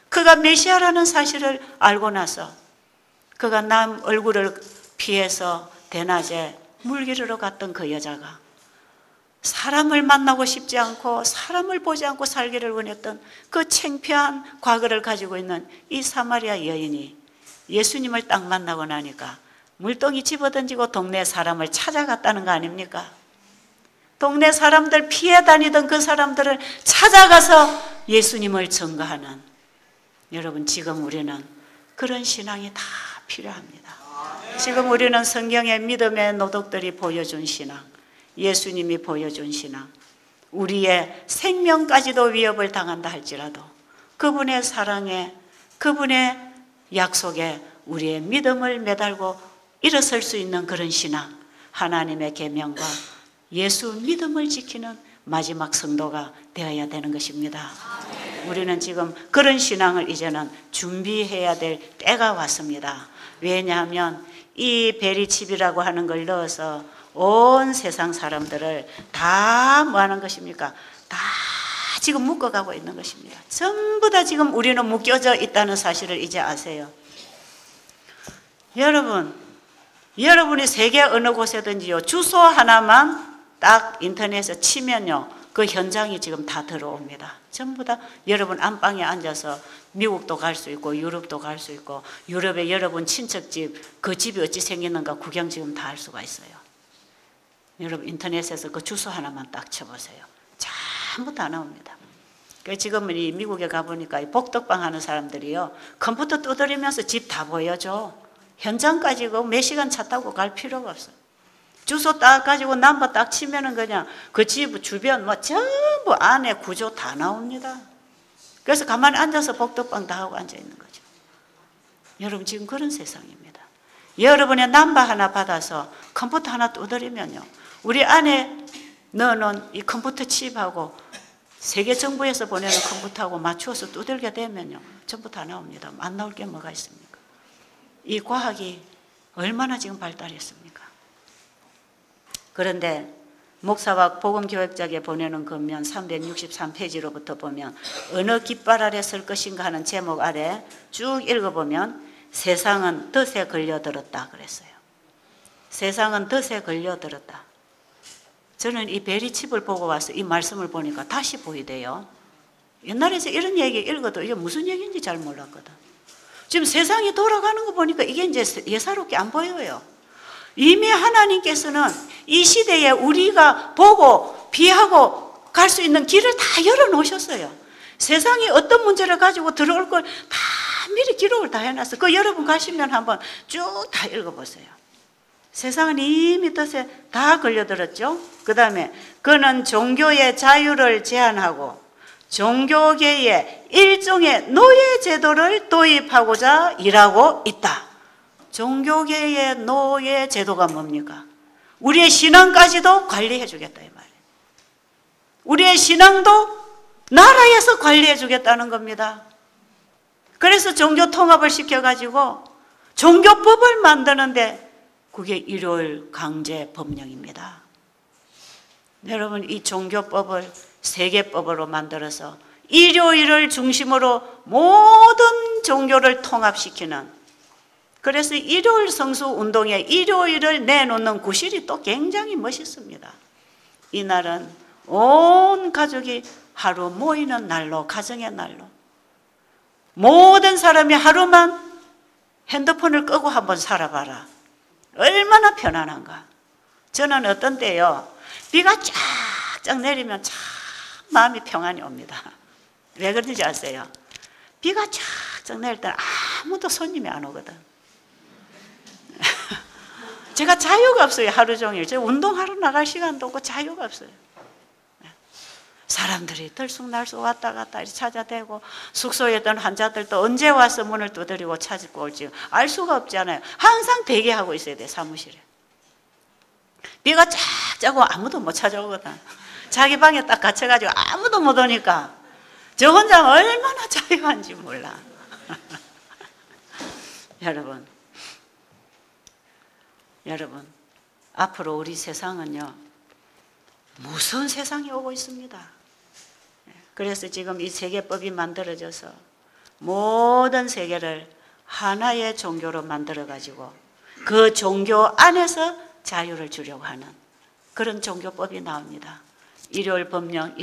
그가 메시아라는 사실을 알고 나서 그가 남 얼굴을 피해서 대낮에 물 기르러 갔던 그 여자가 사람을 만나고 싶지 않고 사람을 보지 않고 살기를 원했던 그 창피한 과거를 가지고 있는 이 사마리아 여인이 예수님을 딱 만나고 나니까 물동이 집어던지고 동네 사람을 찾아갔다는 거 아닙니까? 동네 사람들 피해 다니던 그 사람들을 찾아가서 예수님을 증거하는, 여러분 지금 우리는 그런 신앙이 다 필요합니다. 지금 우리는 성경의 믿음의 노독들이 보여준 신앙, 예수님이 보여준 신앙, 우리의 생명까지도 위협을 당한다 할지라도 그분의 사랑에, 그분의 약속에 우리의 믿음을 매달고 일어설 수 있는 그런 신앙, 하나님의 계명과 예수 믿음을 지키는 마지막 성도가 되어야 되는 것입니다. 우리는 지금 그런 신앙을 이제는 준비해야 될 때가 왔습니다. 왜냐하면 이 베리칩이라고 하는 걸 넣어서 온 세상 사람들을 다 뭐 하는 것입니까? 다 지금 묶어가고 있는 것입니다. 전부 다 지금 우리는 묶여져 있다는 사실을 이제 아세요. 여러분이 세계 어느 곳에든지요, 주소 하나만 딱 인터넷에 치면요, 그 현장이 지금 다 들어옵니다. 전부 다 여러분 안방에 앉아서 미국도 갈 수 있고 유럽도 갈 수 있고, 유럽에 여러분 친척집, 그 집이 어찌 생겼는가 구경 지금 다 할 수가 있어요. 여러분 인터넷에서 그 주소 하나만 딱 쳐보세요. 전부 다 나옵니다. 지금은 이 미국에 가보니까 이 복덕방 하는 사람들이요, 컴퓨터 두드리면서 집 다 보여줘. 현장까지 몇 시간 차 타고 갈 필요가 없어요. 주소 딱 가지고 넘버 딱 치면은 그냥 그 집 주변 뭐 전부 안에 구조 다 나옵니다. 그래서 가만히 앉아서 복덕방 다 하고 앉아 있는 거죠. 여러분 지금 그런 세상입니다. 여러분의 넘버 하나 받아서 컴퓨터 하나 두드리면요, 우리 안에 넣어놓은 이 컴퓨터 칩하고 세계 정부에서 보내는 컴퓨터하고 맞추어서 두들게 되면요, 전부 다 나옵니다. 안 나올 게 뭐가 있습니까? 이 과학이 얼마나 지금 발달했습니까? 그런데 목사와 복음교역자에게 보내는 권면 363페이지로부터 보면 어느 깃발 아래 설 것인가 하는 제목 아래 쭉 읽어보면 세상은 덫에 걸려들었다 그랬어요. 세상은 덫에 걸려들었다. 저는 이 베리칩을 보고 와서 이 말씀을 보니까 다시 보이대요. 옛날에서 이런 얘기 읽어도 이게 무슨 얘기인지 잘 몰랐거든. 지금 세상이 돌아가는 거 보니까 이게 이제 예사롭게 안 보여요. 이미 하나님께서는 이 시대에 우리가 보고 비하고 갈 수 있는 길을 다 열어놓으셨어요. 세상이 어떤 문제를 가지고 들어올 걸 다 미리 기록을 다 해놨어요. 그 여러분 가시면 한번 쭉 다 읽어보세요. 세상은 이미 덫에 다 걸려들었죠. 그 다음에 그는 종교의 자유를 제한하고 종교계의 일종의 노예 제도를 도입하고자 일하고 있다. 종교계의 노예 제도가 뭡니까? 우리의 신앙까지도 관리해 주겠다 이 말이에요. 우리의 신앙도 나라에서 관리해 주겠다는 겁니다. 그래서 종교 통합을 시켜가지고 종교법을 만드는데 그게 일요일 강제 법령입니다. 여러분 이 종교법을 세계법으로 만들어서 일요일을 중심으로 모든 종교를 통합시키는, 그래서 일요일 성수 운동에 일요일을 내놓는 구실이 또 굉장히 멋있습니다. 이날은 온 가족이 하루 모이는 날로, 가정의 날로, 모든 사람이 하루만 핸드폰을 끄고 한번 살아봐라. 얼마나 편안한가. 저는 어떤 때요, 비가 쫙쫙 내리면 참 마음이 평안이 옵니다. 왜 그런지 아세요? 비가 쫙쫙 내릴 때는 아무도 손님이 안 오거든. 제가 자유가 없어요. 하루 종일. 제가 운동하러 나갈 시간도 없고 자유가 없어요. 사람들이 들쑥날쑥 왔다 갔다 찾아대고, 숙소에 있던 환자들도 언제 와서 문을 두드리고 찾고 올지 알 수가 없잖아요. 항상 대기하고 있어야 돼, 사무실에. 비가 쫙 짜고 아무도 못 찾아오거든. 자기 방에 딱 갇혀가지고 아무도 못 오니까 저 혼자 얼마나 자유한지 몰라. 여러분, 앞으로 우리 세상은요, 무서운 세상이 오고 있습니다. 그래서 지금 이 세계법이 만들어져서 모든 세계를 하나의 종교로 만들어가지고 그 종교 안에서 자유를 주려고 하는 그런 종교법이 나옵니다. 일요일 법령,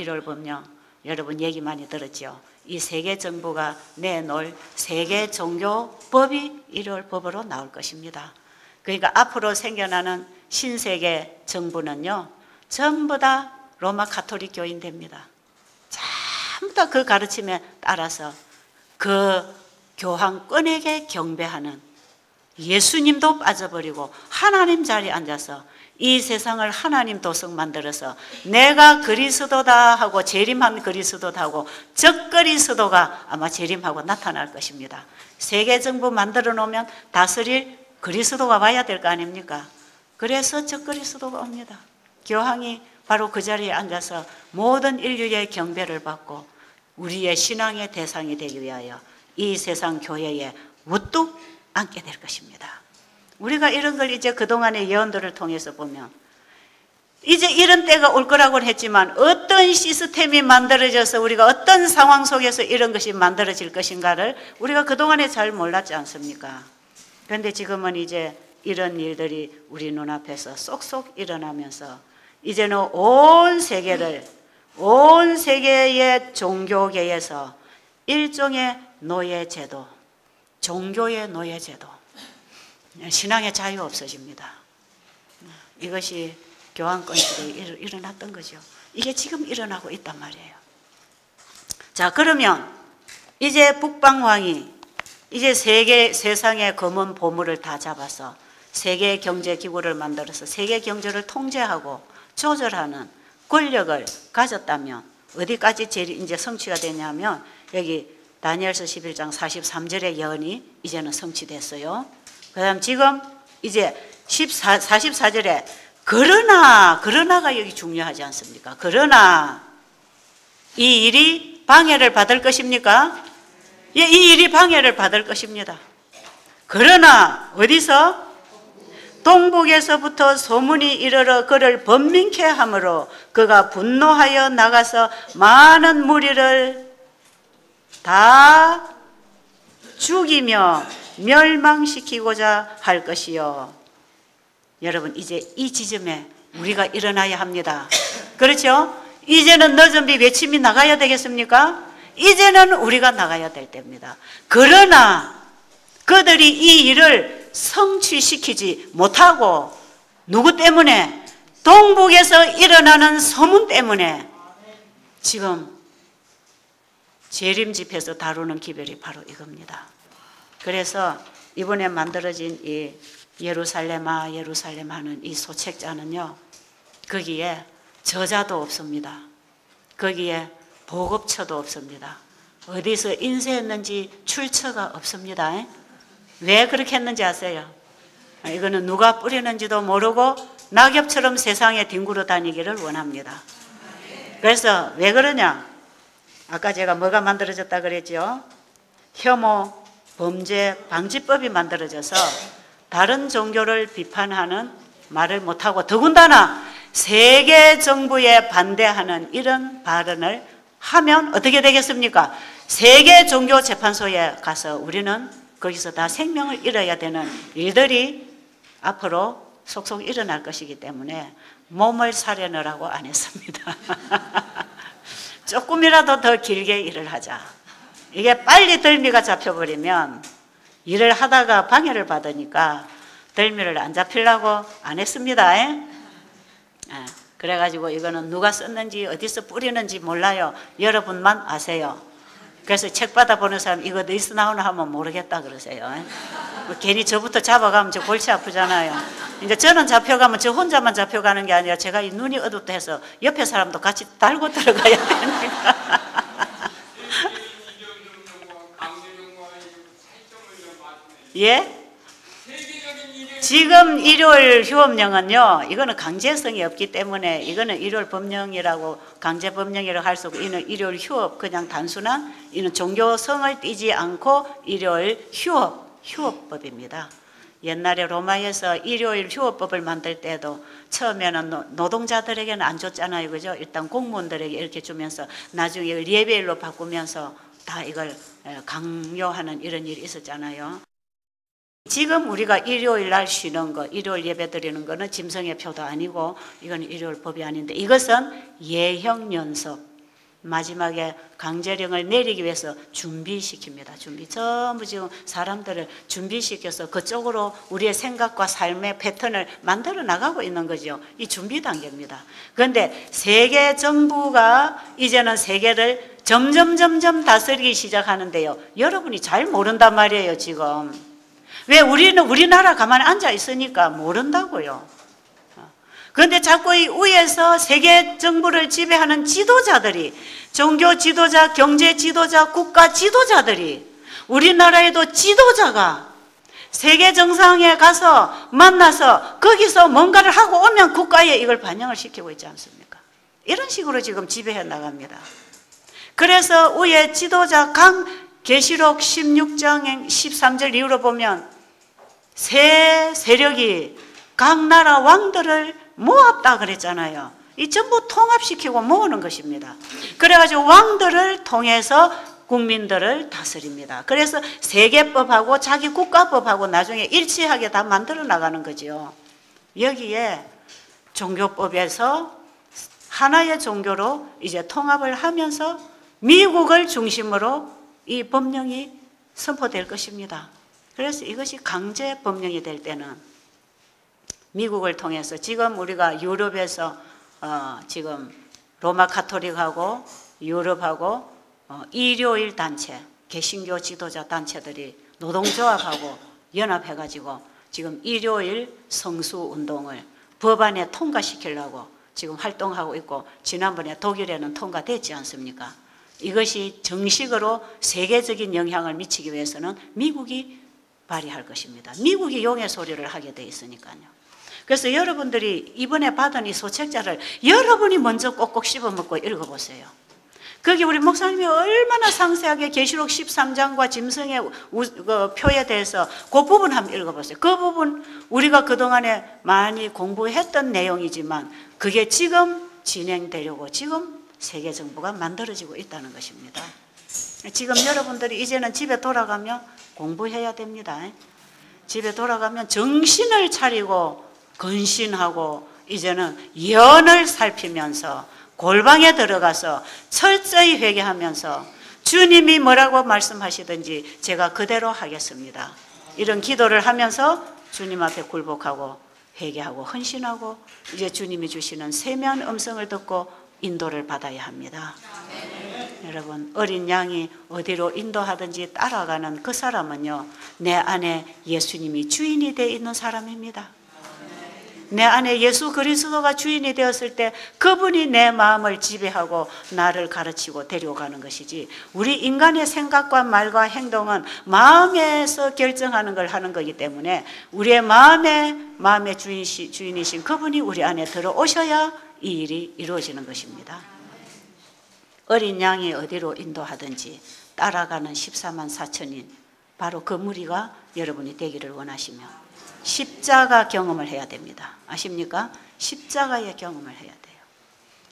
여러분 얘기 많이 들었죠. 이 세계 정부가 내놓을 세계 종교법이 일요일 법으로 나올 것입니다. 그러니까 앞으로 생겨나는 신세계 정부는요, 전부 다 로마 가톨릭 교인 됩니다. 전부 다 그 가르침에 따라서 그 교황권에게 경배하는, 예수님도 빠져버리고 하나님 자리에 앉아서 이 세상을 하나님 도성 만들어서 내가 그리스도다 하고 재림한 그리스도다 하고 적그리스도가 아마 재림하고 나타날 것입니다. 세계 정부 만들어 놓으면 다스릴 그리스도가 와야 될 거 아닙니까? 그래서 적그리스도가 옵니다. 교황이 바로 그 자리에 앉아서 모든 인류의 경배를 받고 우리의 신앙의 대상이 되기 위하여 이 세상 교회에 우뚝 앉게 될 것입니다. 우리가 이런 걸 이제 그동안의 예언들을 통해서 보면 이제 이런 때가 올 거라고는 했지만 어떤 시스템이 만들어져서 우리가 어떤 상황 속에서 이런 것이 만들어질 것인가를 우리가 그동안에 잘 몰랐지 않습니까? 그런데 지금은 이제 이런 일들이 우리 눈앞에서 쏙쏙 일어나면서 이제는 온 세계의 종교계에서 일종의 노예제도, 종교의 노예제도, 신앙의 자유 없어집니다. 이것이 교황권 시대에 일어났던 거죠. 이게 지금 일어나고 있단 말이에요. 자, 그러면 이제 북방왕이 이제 세상의 검은 보물을 다 잡아서 세계 경제 기구를 만들어서 세계 경제를 통제하고 조절하는 권력을 가졌다면 어디까지 이제 성취가 되냐면 여기 다니엘서 11장 43절의 예언이 이제는 성취됐어요. 그 다음 지금 이제 44절에 그러나가 여기 중요하지 않습니까? 그러나 이 일이 방해를 받을 것입니까? 예, 이 일이 방해를 받을 것입니다. 그러나 어디서? 동북에서부터 소문이 이르러 그를 번민케 하므로 그가 분노하여 나가서 많은 무리를 다 죽이며 멸망시키고자 할 것이요. 여러분, 이제 이 지점에 우리가 일어나야 합니다. 그렇죠? 이제는 늦은비 외침이 나가야 되겠습니까? 이제는 우리가 나가야 될 때입니다. 그러나 그들이 이 일을 성취시키지 못하고 누구 때문에? 동북에서 일어나는 소문 때문에 지금 재림 집회에서 다루는 기별이 바로 이겁니다. 그래서 이번에 만들어진 이 예루살렘아 예루살렘 하는 이 소책자는요, 거기에 저자도 없습니다. 거기에 보급처도 없습니다. 어디서 인쇄했는지 출처가 없습니다. 왜 그렇게 했는지 아세요? 이거는 누가 뿌리는지도 모르고 낙엽처럼 세상에 뒹굴어 다니기를 원합니다. 그래서 왜 그러냐? 아까 제가 뭐가 만들어졌다 그랬죠? 혐오, 범죄 방지법이 만들어져서 다른 종교를 비판하는 말을 못하고 더군다나 세계 정부에 반대하는 이런 발언을 하면 어떻게 되겠습니까? 세계 종교 재판소에 가서 우리는 거기서 다 생명을 잃어야 되는 일들이 앞으로 속속 일어날 것이기 때문에 몸을 사려느라고 안 했습니다. 조금이라도 더 길게 일을 하자. 이게 빨리 덜미가 잡혀버리면 일을 하다가 방해를 받으니까 덜미를 안 잡히려고 안 했습니다. 그래가지고 이거는 누가 썼는지 어디서 뿌리는지 몰라요. 여러분만 아세요. 그래서 책 받아보는 사람 이거 어디서 나오나 하면 모르겠다 그러세요. 뭐 괜히 저부터 잡아가면 저 골치 아프잖아요. 이제 저는 잡혀가면 저 혼자만 잡혀가는 게 아니라 제가 이 눈이 어둡대서 옆에 사람도 같이 달고 들어가야 되니까. 예? 지금 일요일 휴업령은요, 이거는 강제성이 없기 때문에 이거는 일요일 법령이라고 강제 법령이라고 할 수 없고, 이는 일요일 휴업, 그냥 단순한 이는 종교성을 띠지 않고 일요일 휴업법입니다. 옛날에 로마에서 일요일 휴업법을 만들 때도 처음에는 노동자들에게는 안 줬잖아요, 그죠? 일단 공무원들에게 이렇게 주면서 나중에 예배일로 바꾸면서 다 이걸 강요하는 이런 일이 있었잖아요. 지금 우리가 일요일 날 쉬는 거, 일요일 예배 드리는 거는 짐승의 표도 아니고 이건 일요일 법이 아닌데 이것은 예형 연습, 마지막에 강제령을 내리기 위해서 준비시킵니다. 전부 지금 사람들을 준비시켜서 그쪽으로 우리의 생각과 삶의 패턴을 만들어 나가고 있는 거죠. 이 준비 단계입니다. 그런데 세계 정부가 이제는 세계를 점점 다스리기 시작하는데요. 여러분이 잘 모른단 말이에요, 지금. 왜 우리나라 가만히 앉아 있으니까 모른다고요. 그런데 자꾸 이 위에서 세계 정부를 지배하는 지도자들이, 종교 지도자, 경제 지도자, 국가 지도자들이, 우리나라에도 지도자가 세계 정상에 가서 만나서 거기서 뭔가를 하고 오면 국가에 이걸 반영을 시키고 있지 않습니까? 이런 식으로 지금 지배해 나갑니다. 그래서 위에 지도자 계시록 16장 13절 이후로 보면 새 세력이 각 나라 왕들을 모았다 그랬잖아요. 이 전부 통합시키고 모으는 것입니다. 그래가지고 왕들을 통해서 국민들을 다스립니다. 그래서 세계법하고 자기 국가법하고 나중에 일치하게 다 만들어 나가는 거죠. 여기에 종교법에서 하나의 종교로 이제 통합을 하면서 미국을 중심으로 이 법령이 선포될 것입니다. 그래서 이것이 강제 법령이 될 때는 미국을 통해서 지금 우리가 유럽에서 지금 로마 가톨릭하고 유럽하고 일요일 단체, 개신교 지도자 단체들이 노동조합하고 연합해가지고 지금 일요일 성수 운동을 법안에 통과시키려고 지금 활동하고 있고, 지난번에 독일에는 통과됐지 않습니까? 이것이 정식으로 세계적인 영향을 미치기 위해서는 미국이 발휘할 것입니다. 미국이 용의 소리를 하게 돼 있으니까요. 그래서 여러분들이 이번에 받은 이 소책자를 여러분이 먼저 꼭꼭 씹어먹고 읽어보세요. 거기 우리 목사님이 얼마나 상세하게 계시록 13장과 짐승의 표에 대해서 그 부분 한번 읽어보세요. 그 부분 우리가 그동안에 많이 공부했던 내용이지만 그게 지금 진행되려고 지금 세계정부가 만들어지고 있다는 것입니다. 지금 여러분들이 이제는 집에 돌아가면 공부해야 됩니다. 집에 돌아가면 정신을 차리고 근신하고 이제는 예언을 살피면서 골방에 들어가서 철저히 회개하면서 주님이 뭐라고 말씀하시든지 제가 그대로 하겠습니다. 이런 기도를 하면서 주님 앞에 굴복하고 회개하고 헌신하고 이제 주님이 주시는 세미한 음성을 듣고 인도를 받아야 합니다. 여러분, 어린 양이 어디로 인도하든지 따라가는 그 사람은요, 내 안에 예수님이 주인이 되어 있는 사람입니다. 내 안에 예수 그리스도가 주인이 되었을 때 그분이 내 마음을 지배하고 나를 가르치고 데려가는 것이지, 우리 인간의 생각과 말과 행동은 마음에서 결정하는 걸 하는 거기 때문에 우리의 마음의 주인이신 그분이 우리 안에 들어오셔야 이 일이 이루어지는 것입니다. 어린 양이 어디로 인도하든지 따라가는 14만 4천인 바로 그 무리가 여러분이 되기를 원하시며 십자가 경험을 해야 됩니다. 아십니까? 십자가의 경험을 해야 돼요.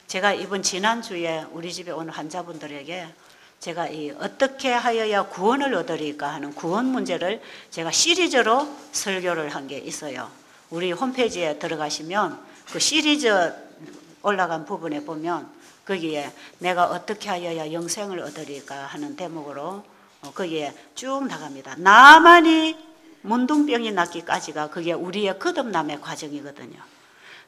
제가 이번 지난주에 우리 집에 온 환자분들에게 제가 어떻게 하여야 구원을 얻으리까 하는 구원 문제를 제가 시리즈로 설교를 한 게 있어요. 우리 홈페이지에 들어가시면 그 시리즈 올라간 부분에 보면 거기에 내가 어떻게 하여야 영생을 얻으리까 하는 대목으로 거기에 쭉 나갑니다. 나만이 문둥병이 낫기까지가 그게 우리의 거듭남의 과정이거든요.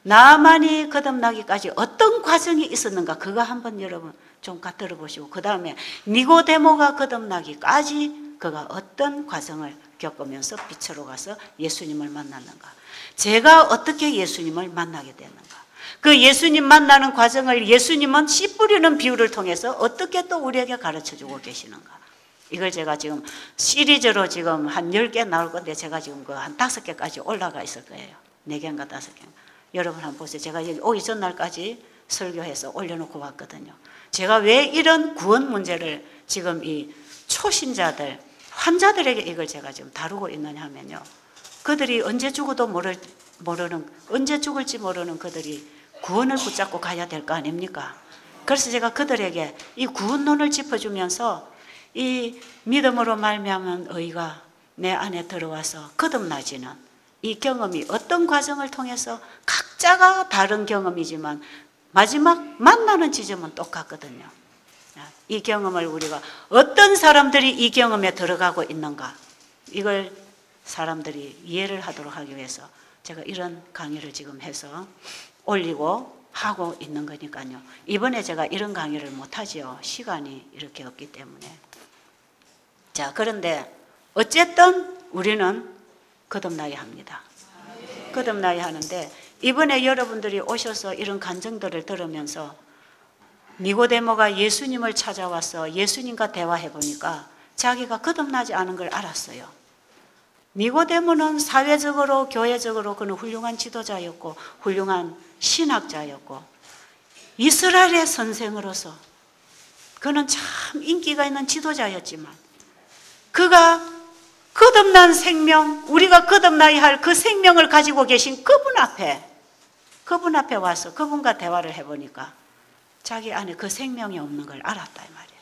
나만이 거듭나기까지 어떤 과정이 있었는가 그거 한번 여러분 좀 들어보시고, 그 다음에 니고데모가 거듭나기까지 그가 어떤 과정을 겪으면서 빛으로 가서 예수님을 만났는가, 제가 어떻게 예수님을 만나게 됐는가, 그 예수님 만나는 과정을 예수님은 씨 뿌리는 비유를 통해서 어떻게 또 우리에게 가르쳐주고 계시는가, 이걸 제가 지금 시리즈로 지금 한 10개 나올 건데 제가 지금 그 한 5개까지 올라가 있을 거예요. 4개인가 5개. 여러분 한번 보세요. 제가 여기 오기 전날까지 설교해서 올려놓고 왔거든요. 제가 왜 이런 구원 문제를 지금 이 초신자들, 환자들에게 이걸 제가 지금 다루고 있느냐 하면요, 그들이 언제 죽어도 모르는, 언제 죽을지 모르는 그들이 구원을 붙잡고 가야 될 거 아닙니까? 그래서 제가 그들에게 이 구원론을 짚어주면서 이 믿음으로 말미암은 의가 내 안에 들어와서 거듭나지는 이 경험이 어떤 과정을 통해서 각자가 다른 경험이지만 마지막 만나는 지점은 똑같거든요. 이 경험을 우리가 어떤 사람들이 이 경험에 들어가고 있는가, 이걸 사람들이 이해를 하도록 하기 위해서 제가 이런 강의를 지금 해서 올리고 하고 있는 거니까요. 이번에 제가 이런 강의를 못하지요. 시간이 이렇게 없기 때문에. 자, 그런데 어쨌든 우리는 거듭나야 합니다. 거듭나야 하는데, 이번에 여러분들이 오셔서 이런 간증들을 들으면서 니고데모가 예수님을 찾아와서 예수님과 대화해 보니까 자기가 거듭나지 않은 걸 알았어요. 니고데모는 사회적으로 교회적으로 그는 훌륭한 지도자였고 훌륭한 신학자였고 이스라엘의 선생으로서 그는 참 인기가 있는 지도자였지만, 그가 거듭난 생명, 우리가 거듭나야 할 그 생명을 가지고 계신 그분 앞에 와서 그분과 대화를 해보니까 자기 안에 그 생명이 없는 걸 알았다 이 말이에요.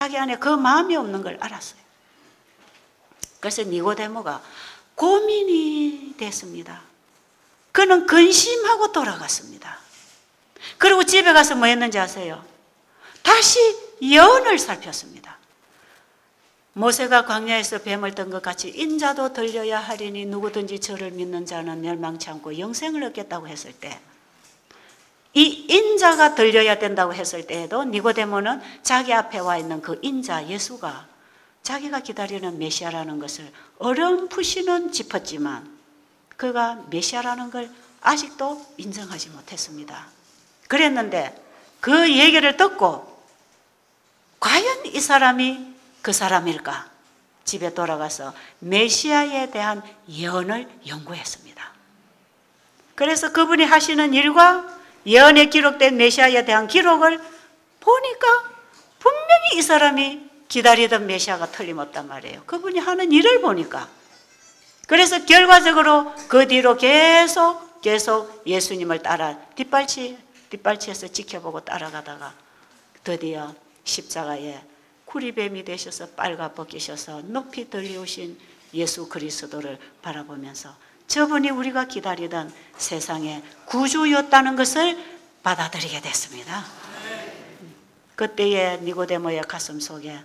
자기 안에 그 마음이 없는 걸 알았어요. 그래서 니고데모가 고민이 됐습니다. 그는 근심하고 돌아갔습니다. 그리고 집에 가서 뭐 했는지 아세요? 다시 예언을 살폈습니다. 모세가 광야에서 뱀을 뜬 것 같이 인자도 들려야 하리니 누구든지 저를 믿는 자는 멸망치 않고 영생을 얻겠다고 했을 때, 이 인자가 들려야 된다고 했을 때에도 니고데모는 자기 앞에 와 있는 그 인자 예수가 자기가 기다리는 메시아라는 것을 어렴풋이는 짚었지만 그가 메시아라는 걸 아직도 인정하지 못했습니다. 그랬는데 그 얘기를 듣고 과연 이 사람이 그 사람일까? 집에 돌아가서 메시아에 대한 예언을 연구했습니다. 그래서 그분이 하시는 일과 예언에 기록된 메시아에 대한 기록을 보니까 분명히 이 사람이 기다리던 메시아가 틀림없단 말이에요. 그분이 하는 일을 보니까. 그래서 결과적으로 그 뒤로 계속 예수님을 따라 뒷발치에서 지켜보고 따라가다가 드디어 십자가에 구리뱀이 되셔서 빨가 벗기셔서 높이 들리우신 예수 그리스도를 바라보면서 저분이 우리가 기다리던 세상의 구주였다는 것을 받아들이게 됐습니다. 그때의 니고데모의 가슴 속에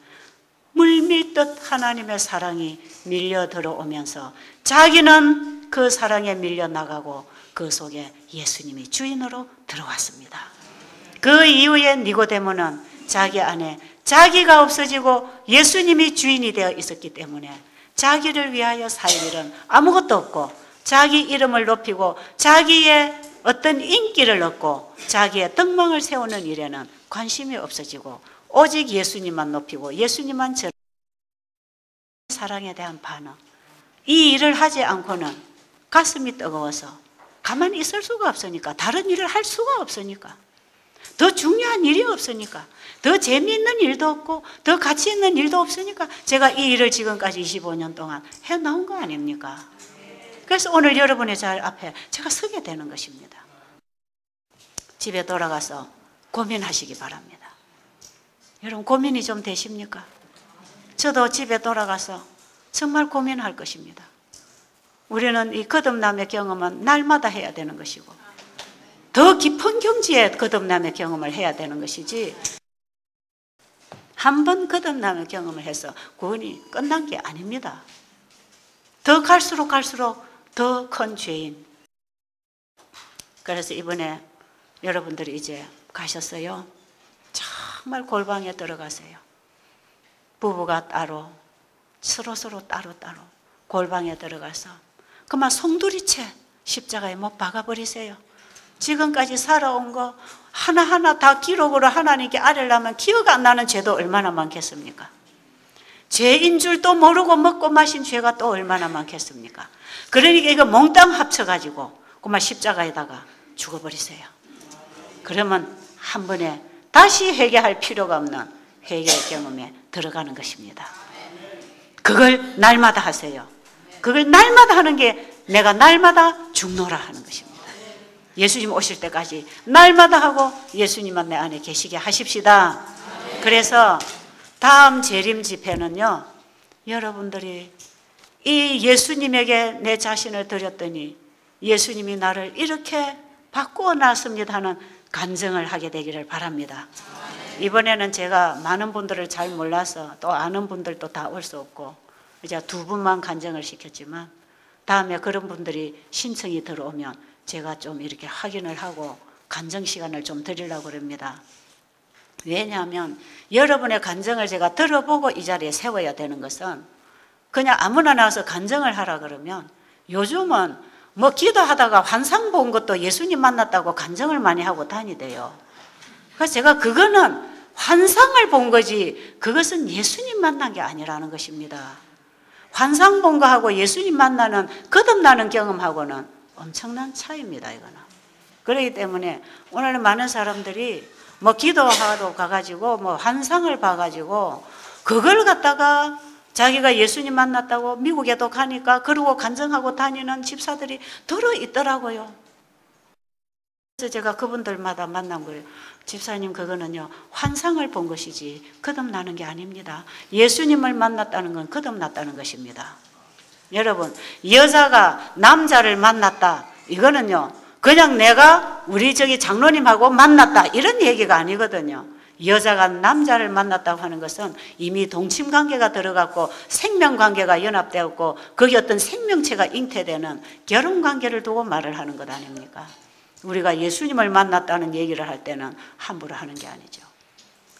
물밀듯 하나님의 사랑이 밀려 들어오면서 자기는 그 사랑에 밀려 나가고 그 속에 예수님이 주인으로 들어왔습니다. 그 이후에 니고데모는 자기 안에 자기가 없어지고 예수님이 주인이 되어 있었기 때문에 자기를 위하여 살 일은 아무것도 없고 자기 이름을 높이고 자기의 어떤 인기를 얻고 자기의 덕망을 세우는 일에는 관심이 없어지고 오직 예수님만 높이고 예수님만 저 사랑에 대한 반응, 이 일을 하지 않고는 가슴이 뜨거워서 가만히 있을 수가 없으니까, 다른 일을 할 수가 없으니까, 더 중요한 일이 없으니까, 더 재미있는 일도 없고 더 가치 있는 일도 없으니까 제가 이 일을 지금까지 25년 동안 해나온 거 아닙니까? 그래서 오늘 여러분의 자 앞에 제가 서게 되는 것입니다. 집에 돌아가서 고민하시기 바랍니다. 여러분 고민이 좀 되십니까? 저도 집에 돌아가서 정말 고민할 것입니다. 우리는 이 거듭남의 경험은 날마다 해야 되는 것이고 더 깊은 경지의 거듭남의 경험을 해야 되는 것이지, 한 번 거듭남의 경험을 해서 구원이 끝난 게 아닙니다. 더 갈수록 더 큰 죄인. 그래서 이번에 여러분들이 이제 가셨어요. 정말 골방에 들어가세요. 부부가 따로, 서로 따로 골방에 들어가서 그만 송두리째 십자가에 못 박아버리세요. 지금까지 살아온 거 하나하나 다 기록으로 하나님께 아뢰려면 기억 안 나는 죄도 얼마나 많겠습니까? 죄인 줄도 모르고 먹고 마신 죄가 또 얼마나 많겠습니까? 그러니까 이거 몽땅 합쳐가지고 그만 십자가에다가 죽어버리세요. 그러면 한 번에 다시 회개할 필요가 없는 회개의 경험에 들어가는 것입니다. 그걸 날마다 하세요. 그걸 날마다 하는 게 내가 날마다 죽노라 하는 것입니다. 예수님 오실 때까지 날마다 하고 예수님만 내 안에 계시게 하십시다. 그래서 다음 재림 집회는요, 여러분들이 이 예수님에게 내 자신을 드렸더니 예수님이 나를 이렇게 바꾸어 놨습니다 하는 간증을 하게 되기를 바랍니다. 이번에는 제가 많은 분들을 잘 몰라서 또 아는 분들도 다 올 수 없고 이제 2분만 간증을 시켰지만 다음에 그런 분들이 신청이 들어오면 제가 좀 이렇게 확인을 하고 간증 시간을 좀 드리려고 합니다. 왜냐하면 여러분의 간증을 제가 들어보고 이 자리에 세워야 되는 것은 그냥 아무나 나와서 간증을 하라 그러면 요즘은 뭐 기도하다가 환상 본 것도 예수님 만났다고 간증을 많이 하고 다니대요. 그래서 제가 그거는 환상을 본 거지 그것은 예수님 만난 게 아니라는 것입니다. 환상 본 거하고 예수님 만나는 거듭나는 경험하고는 엄청난 차이입니다. 이거는. 그렇기 때문에 오늘 많은 사람들이 뭐 기도하러 가가지고 뭐 환상을 봐가지고 그걸 갖다가 자기가 예수님 만났다고 미국에도 가니까 그러고 간증하고 다니는 집사들이 들어있더라고요. 그래서 제가 그분들마다 만난 거예요. 집사님 그거는요 환상을 본 것이지 거듭나는 게 아닙니다. 예수님을 만났다는 건 거듭났다는 것입니다. 여러분 여자가 남자를 만났다 이거는요 그냥 내가 우리 저기 장로님하고 만났다 이런 얘기가 아니거든요. 여자가 남자를 만났다고 하는 것은 이미 동침관계가 들어갔고 생명관계가 연합되었고 거기 어떤 생명체가 잉태되는 결혼관계를 두고 말을 하는 것 아닙니까? 우리가 예수님을 만났다는 얘기를 할 때는 함부로 하는 게 아니죠.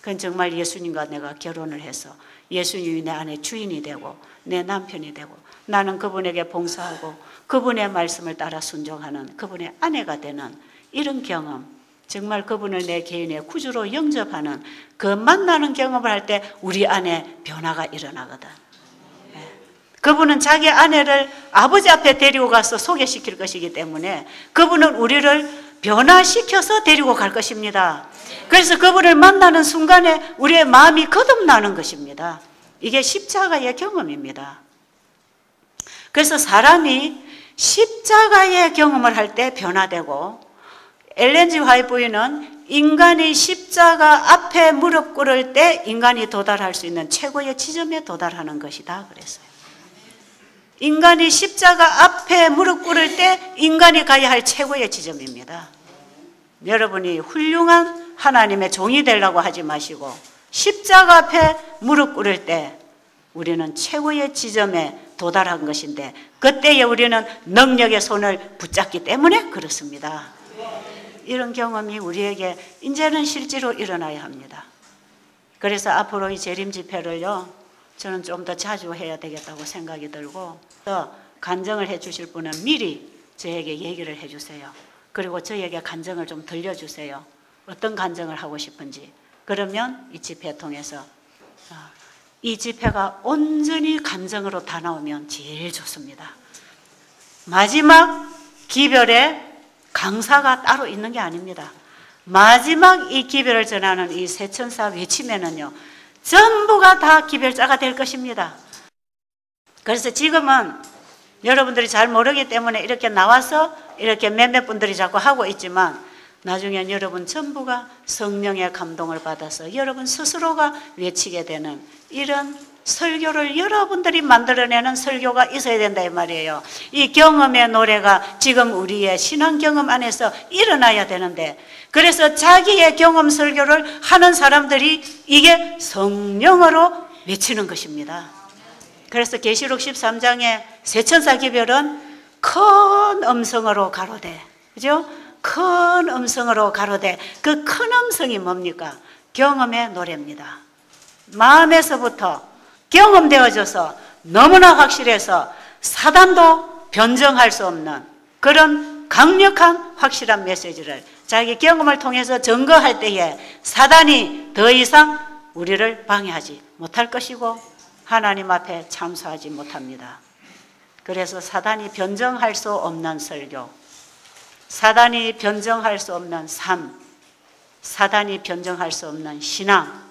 그건 정말 예수님과 내가 결혼을 해서 예수님이 내 안에 주인이 되고 내 남편이 되고 나는 그분에게 봉사하고 그분의 말씀을 따라 순종하는 그분의 아내가 되는 이런 경험, 정말 그분을 내 개인의 구주로 영접하는 그 만나는 경험을 할 때 우리 안에 변화가 일어나거든. 그분은 자기 아내를 아버지 앞에 데리고 가서 소개시킬 것이기 때문에 그분은 우리를 변화시켜서 데리고 갈 것입니다. 그래서 그분을 만나는 순간에 우리의 마음이 거듭나는 것입니다. 이게 십자가의 경험입니다. 그래서 사람이 십자가의 경험을 할 때 변화되고 엘렌 G 화이트 부인은 인간이 십자가 앞에 무릎 꿇을 때 인간이 도달할 수 있는 최고의 지점에 도달하는 것이다 그랬어요. 인간이 십자가 앞에 무릎 꿇을 때 인간이 가야 할 최고의 지점입니다. 여러분이 훌륭한 하나님의 종이 되려고 하지 마시고 십자가 앞에 무릎 꿇을 때 우리는 최고의 지점에 도달한 것인데 그때에 우리는 능력의 손을 붙잡기 때문에 그렇습니다. 이런 경험이 우리에게 이제는 실제로 일어나야 합니다. 그래서 앞으로 이 재림 집회를요 저는 좀 더 자주 해야 되겠다고 생각이 들고 또 간증을 해 주실 분은 미리 저에게 얘기를 해 주세요. 그리고 저에게 간증을 좀 들려주세요. 어떤 간증을 하고 싶은지. 그러면 이 집회 통해서 이 집회가 온전히 간증으로 다 나오면 제일 좋습니다. 마지막 기별에 강사가 따로 있는 게 아닙니다. 마지막 이 기별을 전하는 이 세천사 외침에는요 전부가 다 기별자가 될 것입니다. 그래서 지금은 여러분들이 잘 모르기 때문에 이렇게 나와서 이렇게 몇몇 분들이 자꾸 하고 있지만 나중엔 여러분 전부가 성령의 감동을 받아서 여러분 스스로가 외치게 되는 이런 설교를 여러분들이 만들어내는 설교가 있어야 된다 이 말이에요. 이 경험의 노래가 지금 우리의 신앙 경험 안에서 일어나야 되는데 그래서 자기의 경험 설교를 하는 사람들이 이게 성령으로 외치는 것입니다. 그래서 계시록 13장의 세천사 기별은 큰 음성으로 가로되, 그죠? 큰 음성으로 가로되 그 큰 음성이 뭡니까? 경험의 노래입니다. 마음에서부터 경험되어져서 너무나 확실해서 사단도 변정할 수 없는 그런 강력한 확실한 메시지를 자기 경험을 통해서 증거할 때에 사단이 더 이상 우리를 방해하지 못할 것이고 하나님 앞에 참소하지 못합니다. 그래서 사단이 변정할 수 없는 설교, 사단이 변정할 수 없는 삶, 사단이 변정할 수 없는 신앙,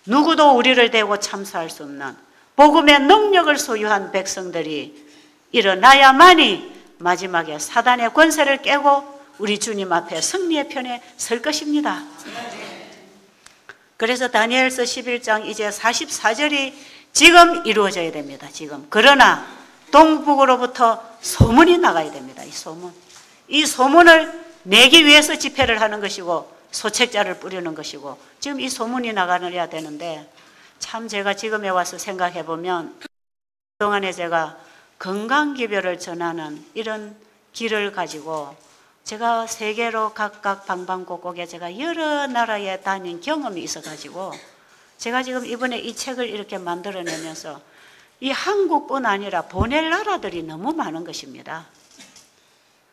누구도 우리를 대고 참소할 수 없는 복음의 능력을 소유한 백성들이 일어나야만이 마지막에 사단의 권세를 깨고 우리 주님 앞에 승리의 편에 설 것입니다. 그래서 다니엘서 11장 이제 44절이 지금 이루어져야 됩니다. 지금. 그러나 동북으로부터 소문이 나가야 됩니다. 이 소문. 이 소문을 내기 위해서 집회를 하는 것이고 소책자를 뿌리는 것이고 지금 이 소문이 나가야 되는데 참 제가 지금에 와서 생각해 보면 그동안에 제가 건강기별을 전하는 이런 길을 가지고 제가 세계로 각각 방방곡곡에 제가 여러 나라에 다닌 경험이 있어가지고 제가 지금 이번에 이 책을 이렇게 만들어내면서 이 한국뿐 아니라 보낼 나라들이 너무 많은 것입니다.